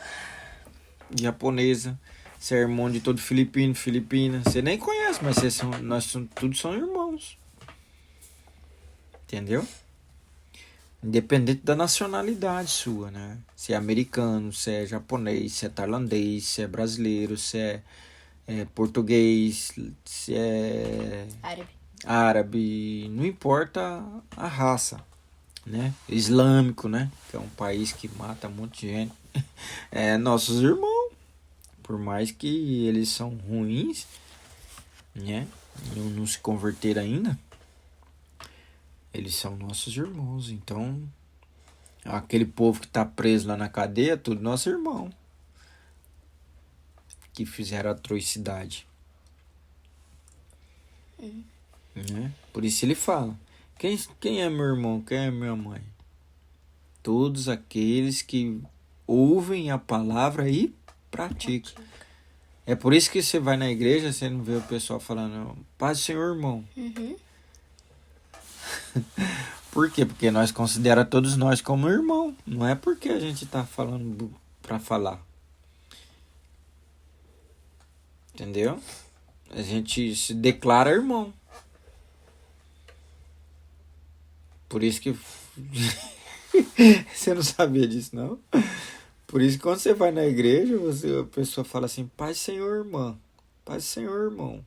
japonesa. Você é irmão de todo filipino, filipina. Você nem conhece, mas todos são irmãos. Entendeu? Independente da nacionalidade sua, né? Se é americano, se é japonês, se é tailandês, se é brasileiro, se é português, se é árabe, não importa a raça, né? Islâmico, né? Que é um país que mata um monte de gente. É nossos irmãos, por mais que eles são ruins, né? Não se converteram ainda. Eles são nossos irmãos, então aquele povo que está preso lá na cadeia, tudo nosso irmão. Que fizeram atrocidade. Né? Por isso ele fala: quem é meu irmão, quem é minha mãe? Todos aqueles que ouvem a palavra e praticam. É por isso que você vai na igreja, você não vê o pessoal falando: paz do Senhor, irmão. Por quê? Porque nós consideramos todos nós como irmão. Não é porque a gente está falando para falar. Entendeu? A gente se declara irmão. Por isso que... Você não sabia disso, não? Por isso que quando você vai na igreja, a pessoa fala assim, paz, Senhor, irmã. Paz, Senhor, irmão.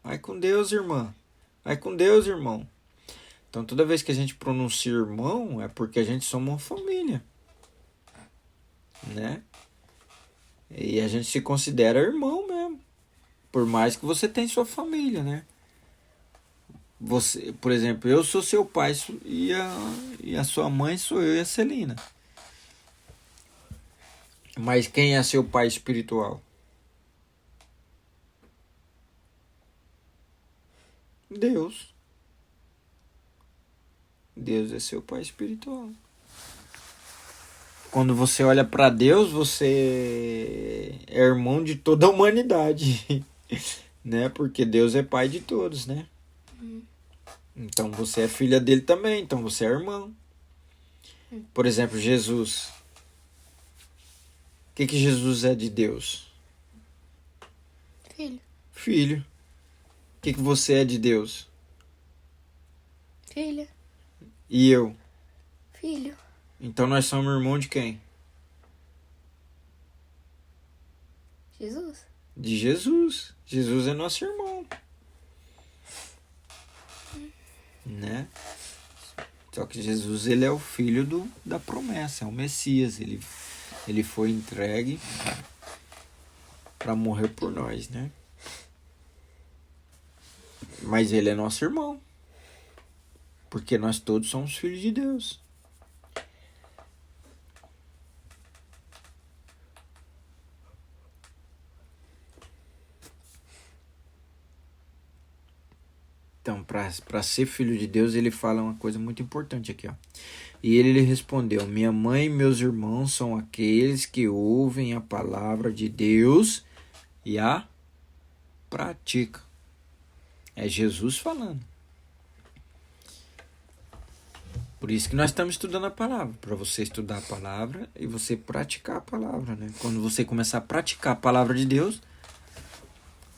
Vai com Deus, irmã. Vai com Deus, irmão. Então, toda vez que a gente pronuncia irmão, é porque a gente somos uma família. Né? E a gente se considera irmão mesmo. Por mais que você tenha sua família, né? Você, por exemplo, eu sou seu pai e a sua mãe sou eu e a Celina. Mas quem é seu pai espiritual? Deus. Deus é seu pai espiritual. Quando você olha para Deus, você é irmão de toda a humanidade, né? Porque Deus é pai de todos, né? Então você é filha dele também, então você é irmão. Por exemplo, Jesus. O que Jesus é de Deus? Filho. Filho. O que você é de Deus? Filha. E eu? Filho. Então nós somos irmãos de quem? Jesus. De Jesus. Jesus é nosso irmão. Né? Só que Jesus, ele é o filho da promessa, é o Messias. Ele foi entregue para morrer por nós, né? Mas ele é nosso irmão. Porque nós todos somos filhos de Deus. Então, para ser filho de Deus, ele fala uma coisa muito importante aqui, ó. E ele lhe respondeu: minha mãe e meus irmãos são aqueles que ouvem a palavra de Deus e a praticam. É Jesus falando. Por isso que nós estamos estudando a palavra. Para você estudar a palavra e você praticar a palavra, né? Quando você começar a praticar a palavra de Deus,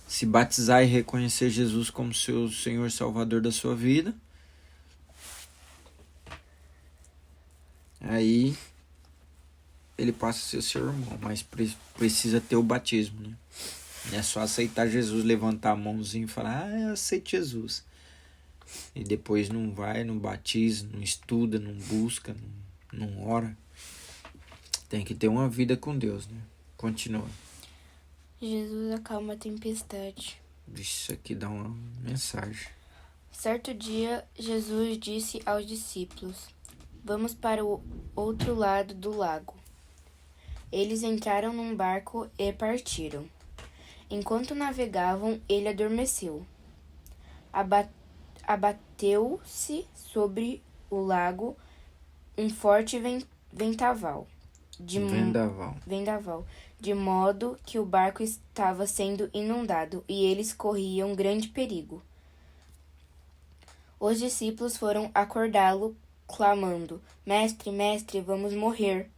se batizar e reconhecer Jesus como seu Senhor e Salvador da sua vida, aí ele passa a ser seu irmão, mas precisa ter o batismo, né? Não é só aceitar Jesus, levantar a mãozinha e falar, eu aceito Jesus. E depois não vai, não batiza, não estuda, não busca, não ora. Tem que ter uma vida com Deus, né? Continua. Jesus acalma a tempestade. Isso aqui dá uma mensagem. Certo dia, Jesus disse aos discípulos, vamos para o outro lado do lago. Eles entraram num barco e partiram. Enquanto navegavam, ele adormeceu. Abateu-se sobre o lago um forte vendaval, de modo que o barco estava sendo inundado e eles corriam grande perigo. Os discípulos foram acordá-lo, clamando, Mestre, mestre, vamos morrer.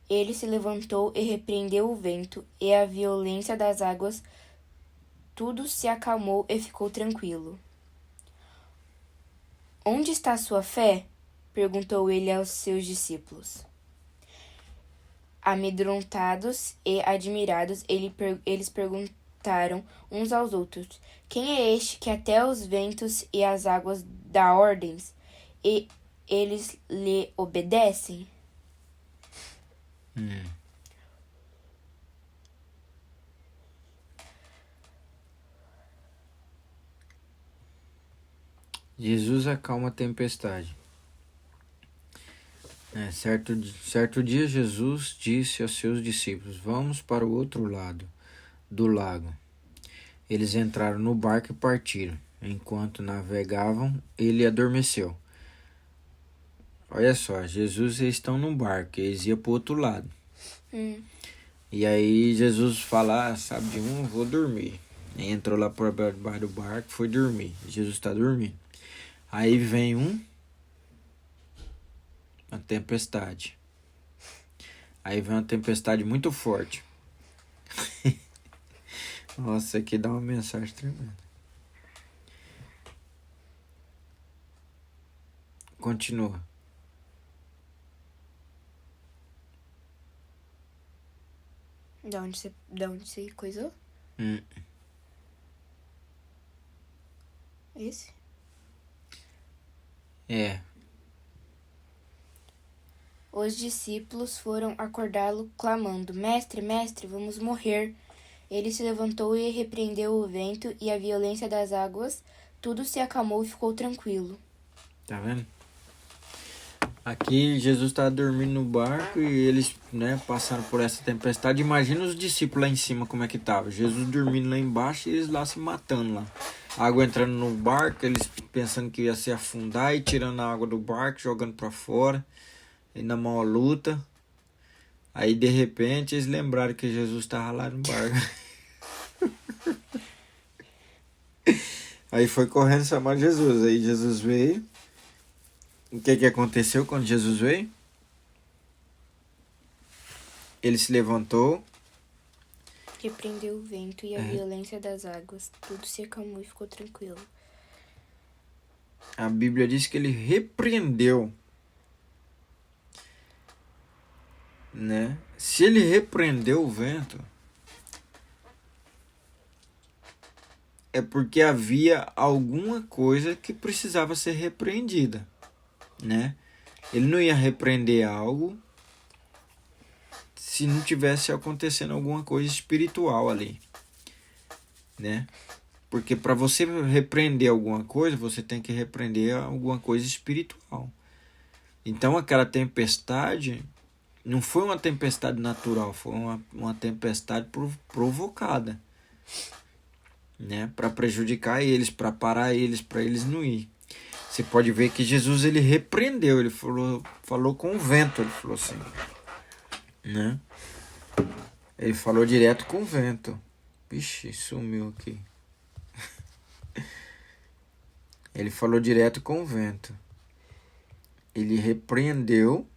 Ele se levantou e repreendeu o vento e a violência das águas. Tudo se acalmou e ficou tranquilo. Onde está a sua fé? Perguntou ele aos seus discípulos. Amedrontados e admirados, eles perguntaram uns aos outros, quem é este que até os ventos e as águas dá ordens, e eles lhe obedecem? Jesus acalma a tempestade. Certo dia Jesus disse aos seus discípulos, vamos para o outro lado do lago. Eles entraram no barco e partiram. Enquanto navegavam, ele adormeceu. Olha só, Jesus, eles estão no barco, eles iam para o outro lado. E aí Jesus fala, sabe de um, vou dormir. E entrou lá por baixo do barco, foi dormir. Jesus está dormindo. Aí vem uma tempestade. Aí vem uma tempestade muito forte. Nossa, aqui dá uma mensagem tremenda. Continua. Da onde você coisou? Esse? É. Os discípulos foram acordá-lo, clamando: Mestre, mestre, vamos morrer. Ele se levantou e repreendeu o vento e a violência das águas. Tudo se acalmou e ficou tranquilo. Tá vendo? Aqui Jesus estava dormindo no barco e eles, passaram por essa tempestade. Imagina os discípulos lá em cima como é que tava. Jesus dormindo lá embaixo e eles lá se matando lá. A água entrando no barco, eles pensando que ia se afundar e tirando a água do barco, jogando para fora. E na maior luta. Aí de repente eles lembraram que Jesus estava lá no barco. Aí foi correndo chamar Jesus. Aí Jesus veio. O que aconteceu quando Jesus veio? Ele se levantou. Repreendeu o vento e a violência das águas. Tudo se acalmou e ficou tranquilo. A Bíblia diz que ele repreendeu. Se ele repreendeu o vento, é porque havia alguma coisa que precisava ser repreendida. Ele não ia repreender algo se não tivesse acontecendo alguma coisa espiritual ali, porque para você repreender alguma coisa, você tem que repreender alguma coisa espiritual. Então aquela tempestade não foi uma tempestade natural, foi uma tempestade provocada, para prejudicar eles, para parar eles, para eles não ir. Você pode ver que Jesus ele repreendeu, ele falou com o vento, ele falou assim, Ele falou direto com o vento. Vixe, sumiu aqui. Ele falou direto com o vento. Ele repreendeu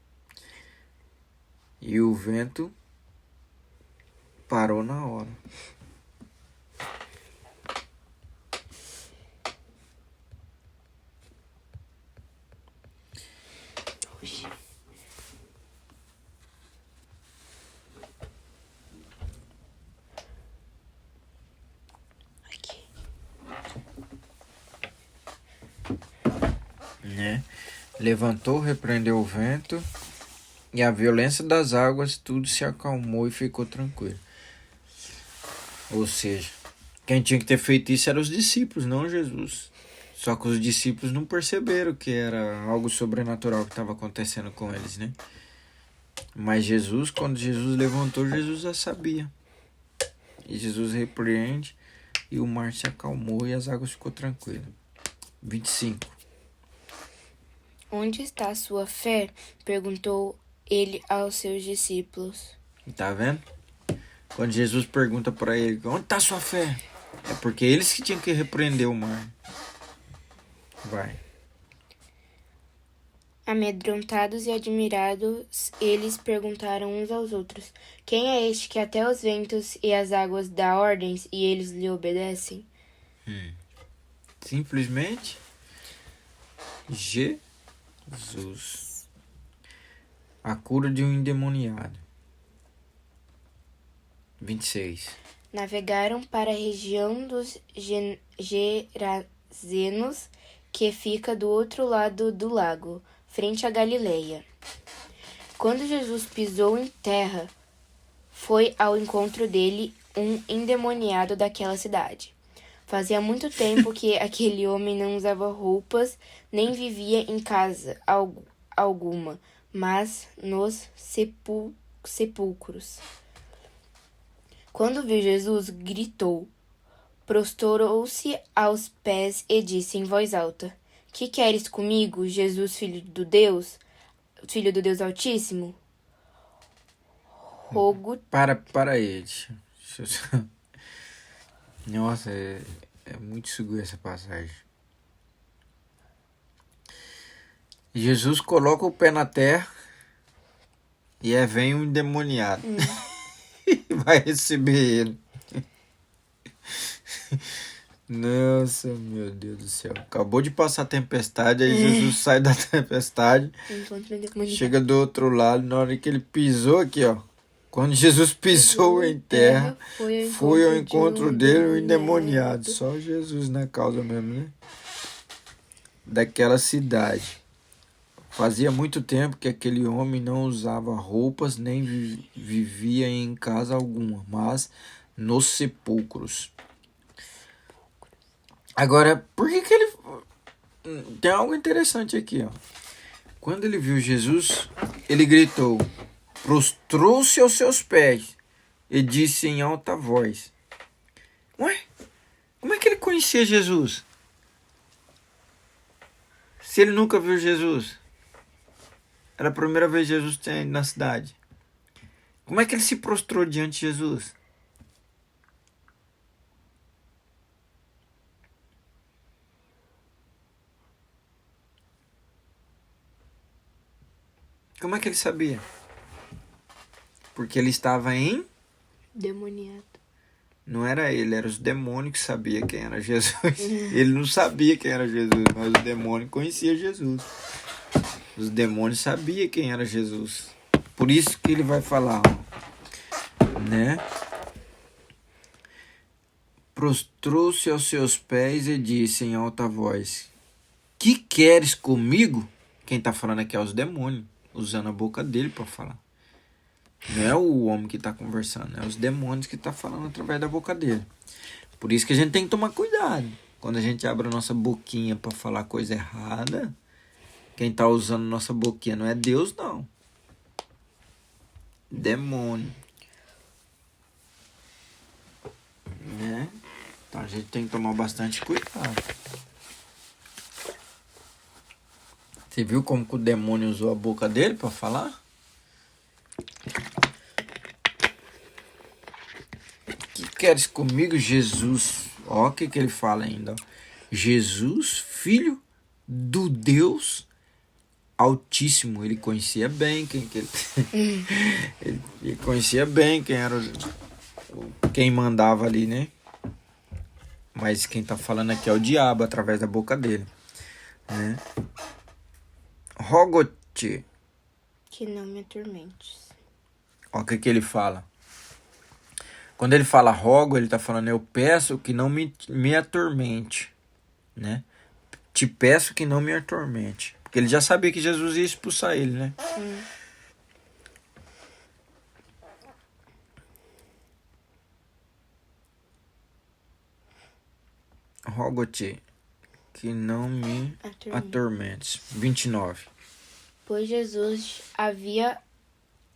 e o vento parou na hora. Levantou, repreendeu o vento e a violência das águas, tudo se acalmou e ficou tranquilo. Ou seja, quem tinha que ter feito isso eram os discípulos, não Jesus. Só que os discípulos não perceberam que era algo sobrenatural que estava acontecendo com eles, Mas Jesus, quando Jesus levantou, Jesus já sabia. E Jesus repreende e o mar se acalmou e as águas ficou tranquilas. 25. Onde está a sua fé? Perguntou ele aos seus discípulos. Tá vendo? Quando Jesus pergunta para ele, onde está a sua fé? É porque eles que tinham que repreender o mar. Vai. Amedrontados e admirados, eles perguntaram uns aos outros, quem é este que até os ventos e as águas dá ordens e eles lhe obedecem? Simplesmente Jesus. A cura de um endemoniado. 26. Navegaram para a região dos Gerazenos, que fica do outro lado do lago, frente a Galileia. Quando Jesus pisou em terra, foi ao encontro dele um endemoniado daquela cidade. Fazia muito tempo que aquele homem não usava roupas, nem vivia em casa alguma, mas nos sepulcros. Quando viu Jesus, gritou, prostrou-se aos pés e disse em voz alta, que queres comigo, Jesus, filho do Deus Altíssimo? Rogo... Para aí. Nossa, é muito segura essa passagem. Jesus coloca o pé na terra e vem um endemoniado. Vai receber ele. Nossa, meu Deus do céu. Acabou de passar a tempestade, aí Jesus sai da tempestade, chega do outro lado, na hora que ele pisou aqui, ó. Quando Jesus pisou em terra, foi ao encontro dele o endemoniado. Só Jesus na causa mesmo, né? Daquela cidade. Fazia muito tempo que aquele homem não usava roupas nem vivia em casa alguma, mas nos sepulcros. Agora, por que ele... Tem algo interessante aqui, ó. Quando ele viu Jesus, ele gritou, prostrou-se aos seus pés e disse em alta voz. Ué, como é que ele conhecia Jesus? Se ele nunca viu Jesus? Era a primeira vez que Jesus tinha ido na cidade. Como é que ele se prostrou diante de Jesus? Como é que ele sabia? Porque ele estava demoniado. Não era ele, eram os demônios que sabiam quem era Jesus. Ele não sabia quem era Jesus, mas os demônios conheciam Jesus. Os demônios sabiam quem era Jesus. Por isso que ele vai falar, né? Prostrou-se aos seus pés e disse em alta voz, que queres comigo? Quem está falando aqui é os demônios, usando a boca dele para falar. Não é o homem que está conversando, é os demônios que estão falando através da boca dele. Por isso que a gente tem que tomar cuidado. Quando a gente abre a nossa boquinha para falar coisa errada, quem está usando nossa boquinha não é Deus, não. Demônio. Né? Então a gente tem que tomar bastante cuidado. Você viu como que o demônio usou a boca dele para falar? Que queres comigo, Jesus? Ó, o que ele fala ainda. Jesus, filho do Deus Altíssimo. Ele conhecia bem quem que ele... ele conhecia bem quem era quem mandava ali, né? Mas quem tá falando aqui é o diabo através da boca dele, né? Rogo-te que não me atormentes. Ó, o que ele fala? Quando ele fala rogo, ele está falando, eu peço que não me atormente, né? Te peço que não me atormente. Porque ele já sabia que Jesus ia expulsar ele, né? Rogo-te que não me atormentes. 29. Pois Jesus havia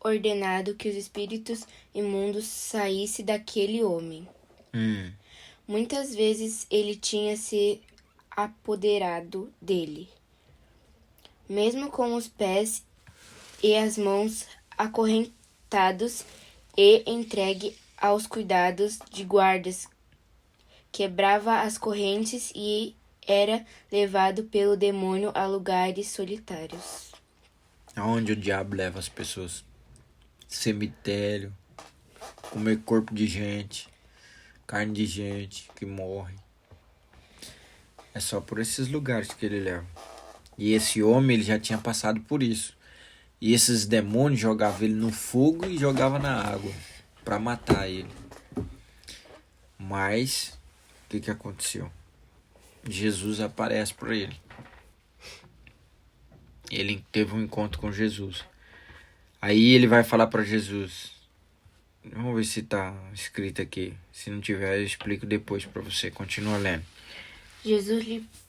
ordenado que os espíritos imundos saíssem daquele homem. Muitas vezes ele tinha se apoderado dele, mesmo com os pés e as mãos acorrentados e entregue aos cuidados de guardas, quebrava as correntes e era levado pelo demônio a lugares solitários. Aonde o diabo leva as pessoas? Cemitério, comer corpo de gente, carne de gente que morre. É só por esses lugares que ele leva. E esse homem, ele já tinha passado por isso. E esses demônios jogavam ele no fogo e jogavam na água para matar ele. Mas o que aconteceu? Jesus aparece para ele. Ele teve um encontro com Jesus. Aí ele vai falar para Jesus. Vamos ver se tá escrito aqui. Se não tiver, eu explico depois para você. Continua lendo. Jesus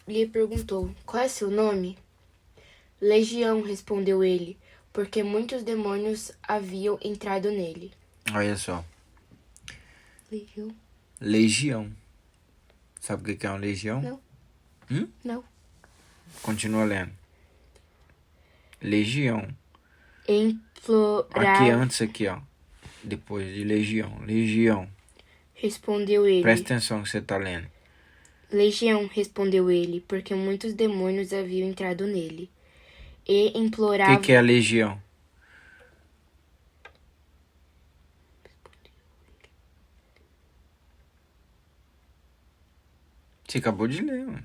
lhe perguntou, qual é seu nome? Legião, respondeu ele, porque muitos demônios haviam entrado nele. Olha só. Legião. Legião. Sabe o que é uma legião? Não. Não. Continua lendo. Legião. Implorar. Aqui antes, aqui, ó. Depois de legião. Legião. Respondeu ele. Presta atenção no que você tá lendo. Legião, respondeu ele, porque muitos demônios haviam entrado nele. E implorava. O que é a legião? Você acabou de ler, mano.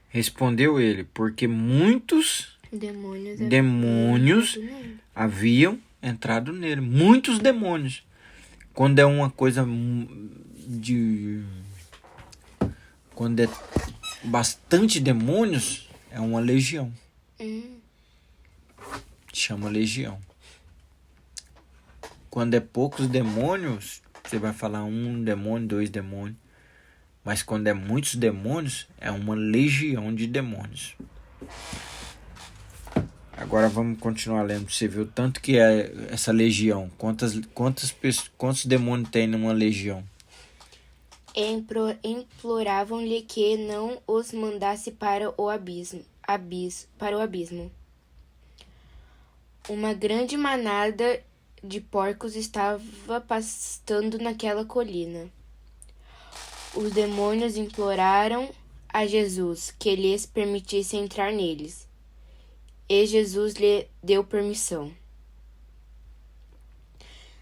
Respondeu ele, porque muitos demônios haviam entrado nele. Muitos demônios. Quando é uma coisa quando é bastante demônios, é uma legião. Chama legião. Quando é poucos demônios, você vai falar um demônio, 2 demônios. Mas quando é muitos demônios, é uma legião de demônios. Agora vamos continuar lendo. Você viu tanto que é essa legião. Quantos demônios tem numa legião? Imploravam-lhe que não os mandasse para o abismo. Uma grande manada de porcos estava pastando naquela colina. Os demônios imploraram a Jesus que lhes permitisse entrar neles. E Jesus lhe deu permissão.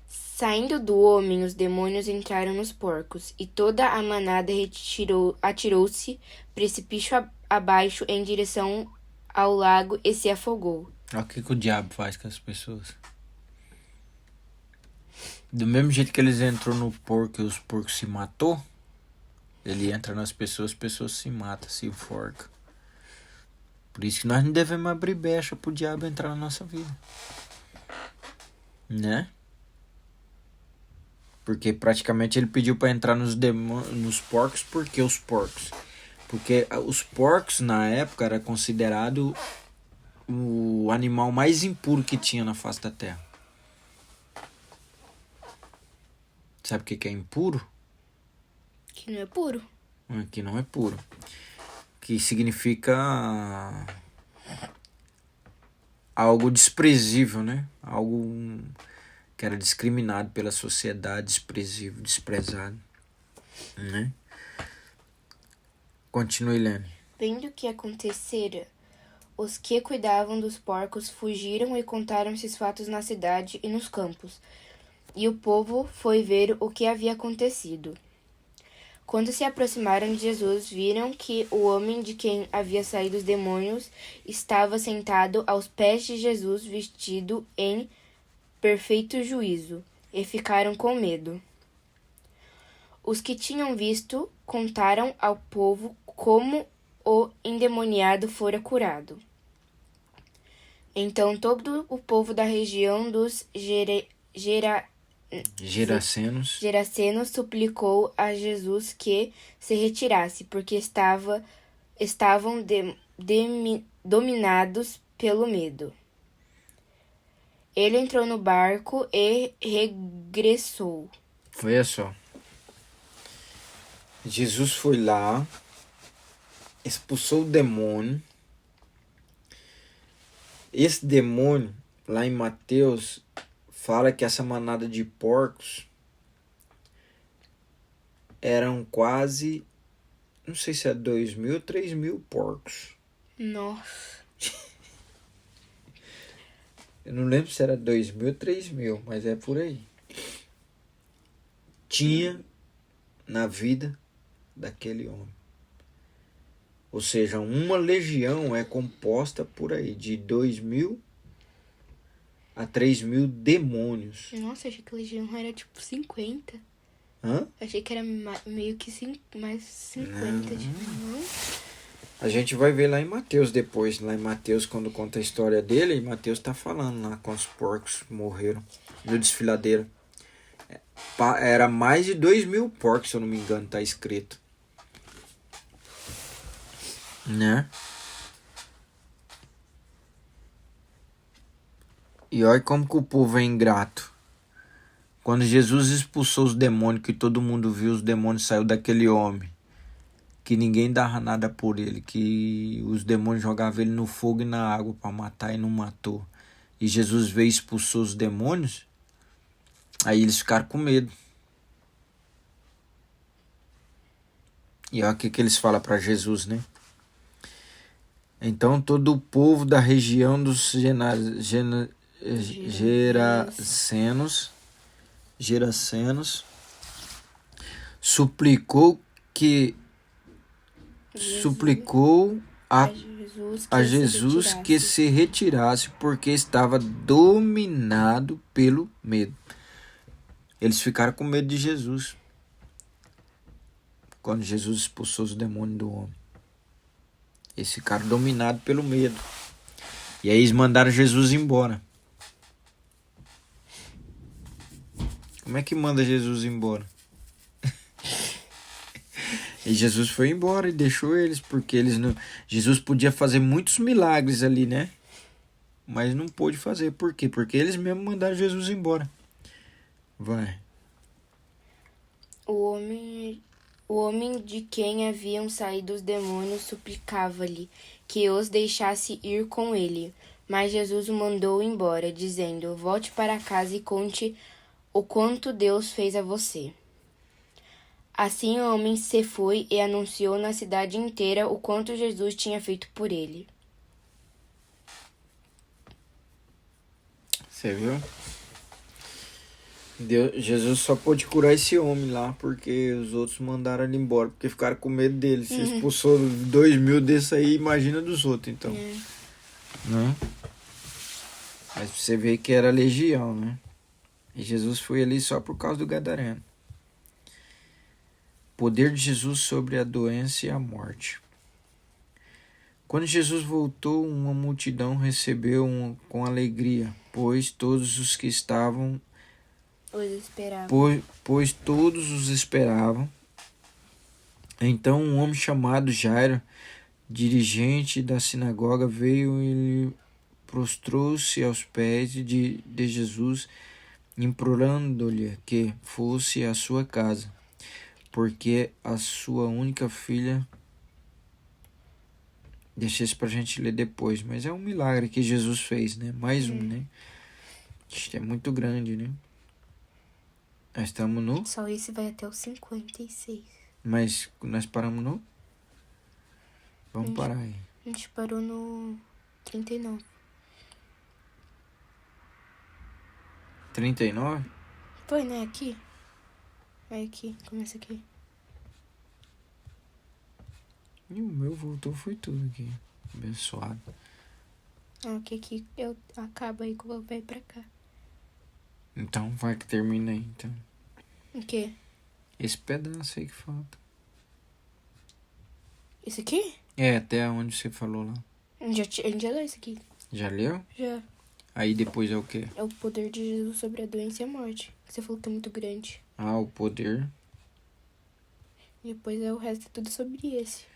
Saindo do homem, os demônios entraram nos porcos, e toda a manada atirou-se precipício abaixo em direção ao lago e se afogou. Olha o que o diabo faz com as pessoas. Do mesmo jeito que eles entrou no porco e os porcos se matou, ele entra nas pessoas, as pessoas se matam, se enforcam. Por isso que nós não devemos abrir brecha pro diabo entrar na nossa vida. Né? Porque praticamente ele pediu para entrar nos porcos. Por que os porcos? Porque os porcos na época era considerado o animal mais impuro que tinha na face da terra. Sabe o que é impuro? Que não é puro. Que não é puro. Que significa algo desprezível, né? Algo que era discriminado pela sociedade, desprezível, desprezado, né? Continue lendo. Vendo o que acontecera, os que cuidavam dos porcos fugiram e contaram esses fatos na cidade e nos campos. E o povo foi ver o que havia acontecido. Quando se aproximaram de Jesus, viram que o homem de quem havia saído os demônios estava sentado aos pés de Jesus, vestido em perfeito juízo, e ficaram com medo. Os que tinham visto contaram ao povo como o endemoniado fora curado. Então todo o povo da região dos Gerasenos suplicou a Jesus que se retirasse, porque estavam dominados pelo medo. Ele entrou no barco e regressou. Olha só. Jesus foi lá, expulsou o demônio. Esse demônio, lá em Mateus, fala que essa manada de porcos eram quase, não sei se é 2.000 ou 3.000 porcos. Nossa. Eu não lembro se era 2.000 ou 3.000, mas é por aí. Tinha na vida daquele homem. Ou seja, uma legião é composta por aí de 2.000 a 3.000 demônios. Nossa, achei que a legião era tipo 50. Hã? Achei que era meio que mais 50. Não. Tipo, não. A gente vai ver lá em Mateus depois. Lá em Mateus, quando conta a história dele, e Mateus tá falando lá quantos porcos morreram no desfiladeiro. Era mais de 2.000 porcos, se eu não me engano, tá escrito. Né? E olha como que o povo é ingrato. Quando Jesus expulsou os demônios, que todo mundo viu, os demônios saiu daquele homem. Que ninguém dava nada por ele. Que os demônios jogavam ele no fogo e na água para matar e não matou. E Jesus veio e expulsou os demônios. Aí eles ficaram com medo. E olha o que eles falam para Jesus, né? Então todo o povo da região dos Gerasenos suplicou a Jesus que se retirasse porque estava dominado pelo medo. Eles ficaram com medo de Jesus quando Jesus expulsou os demônios do homem. Eles ficaram dominados pelo medo. E aí eles mandaram Jesus embora. Como é que manda Jesus embora? E Jesus foi embora e deixou eles, porque eles não... Jesus podia fazer muitos milagres ali, né? Mas não pôde fazer. Por quê? Porque eles mesmos mandaram Jesus embora. Vai. O homem de quem haviam saído os demônios suplicava-lhe que os deixasse ir com ele. Mas Jesus o mandou embora, dizendo: volte para casa e conte o quanto Deus fez a você. Assim o homem se foi e anunciou na cidade inteira o quanto Jesus tinha feito por ele. Você viu? Jesus só pôde curar esse homem lá, porque os outros mandaram ele embora, porque ficaram com medo dele. Se expulsou 2.000 desses aí, imagina dos outros, então. Né? Mas você vê que era legião, né? E Jesus foi ali só por causa do gadareno. Poder de Jesus sobre a doença e a morte. Quando Jesus voltou, uma multidão recebeu com alegria, pois todos os esperavam. Então um homem chamado Jairo, dirigente da sinagoga, veio e prostrou-se aos pés de Jesus, implorando-lhe que fosse à sua casa, porque a sua única filha... Deixa isso pra gente ler depois, mas é um milagre que Jesus fez, né? Mais um, né? Isso é muito grande, né? Nós estamos no... Só esse vai até o 56. Mas nós paramos no... Vamos parar aí. A gente parou no 39. 39? Foi, né? Aqui. Vai aqui. Começa aqui. E o meu voltou, foi tudo aqui. Abençoado. Aqui eu acabo aí quando vai pra cá. Então vai que termina aí, então. O quê? Esse pedaço aí que falta. Esse aqui? É, até onde você falou lá. A gente já leu isso aqui. Já leu? Já. Aí depois é o quê? É o poder de Jesus sobre a doença e a morte. Você falou que é muito grande. Ah, o poder. E depois é o resto tudo sobre esse.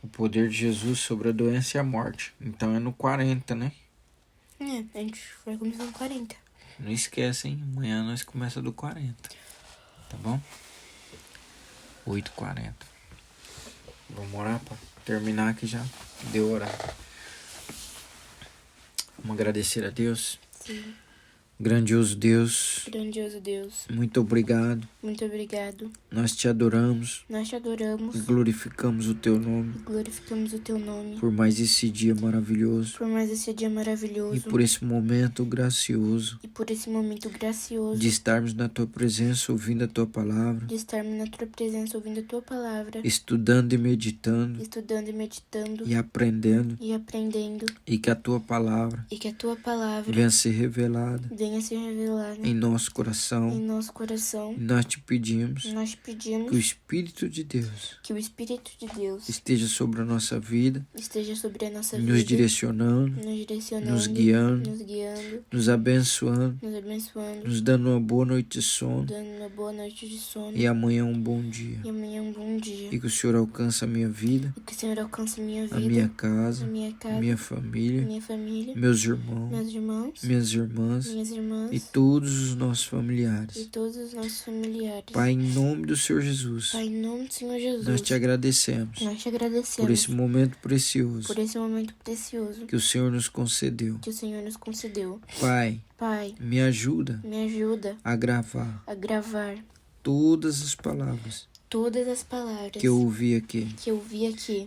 O poder de Jesus sobre a doença e a morte. Então é no 40, né? É, a gente vai começar no 40. Não esquece, hein? Amanhã nós começa do 40. Tá bom? 8h40. Vamos orar pra terminar que já deu horário. Vamos agradecer a Deus. Sim. Grandioso Deus. Grandioso Deus. Muito obrigado. Muito obrigado. Nós te adoramos. Nós te adoramos. Glorificamos o teu nome. Glorificamos o teu nome. Por mais esse dia maravilhoso. Por mais esse dia maravilhoso. E por esse momento gracioso. E por esse momento gracioso. De estarmos na tua presença ouvindo a tua palavra. De estarmos na tua presença ouvindo a tua palavra. Estudando e meditando. Estudando e meditando. E aprendendo. E aprendendo. E que a tua palavra. E que a tua palavra. Venha ser revelada. Venha ser revelada. Em nosso coração. Em nosso coração. E nós te pedimos. Nós pedimos. Que o Espírito de Deus. Que o Espírito de Deus. Esteja sobre a nossa vida. Esteja sobre a nossa vida. Nos direcionando. Nos guiando. Nos abençoando. Nos dando uma boa noite de sono. E amanhã um bom dia. E que o Senhor alcance a minha vida. A minha casa. Minha família. Meus irmãos. Minhas irmãs. E todos os nossos familiares. Pai, em nome do Senhor Jesus. Nós te agradecemos. Por esse momento precioso. Que o Senhor nos concedeu. Pai, me ajuda a gravar todas as palavras que eu ouvi aqui.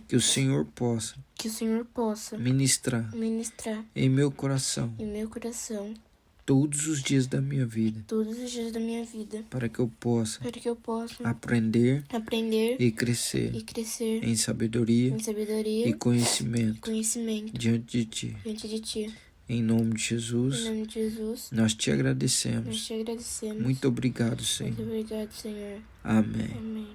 Que o Senhor possa ministrar em meu coração todos os dias da minha vida. Todos os dias da minha vida. Para que eu possa. Para que eu possa. Aprender. E crescer. Em sabedoria. E conhecimento. Diante de ti. Em nome de Jesus. Nós te agradecemos. Muito obrigado, Senhor. Muito obrigado, Senhor. Amém. Amém.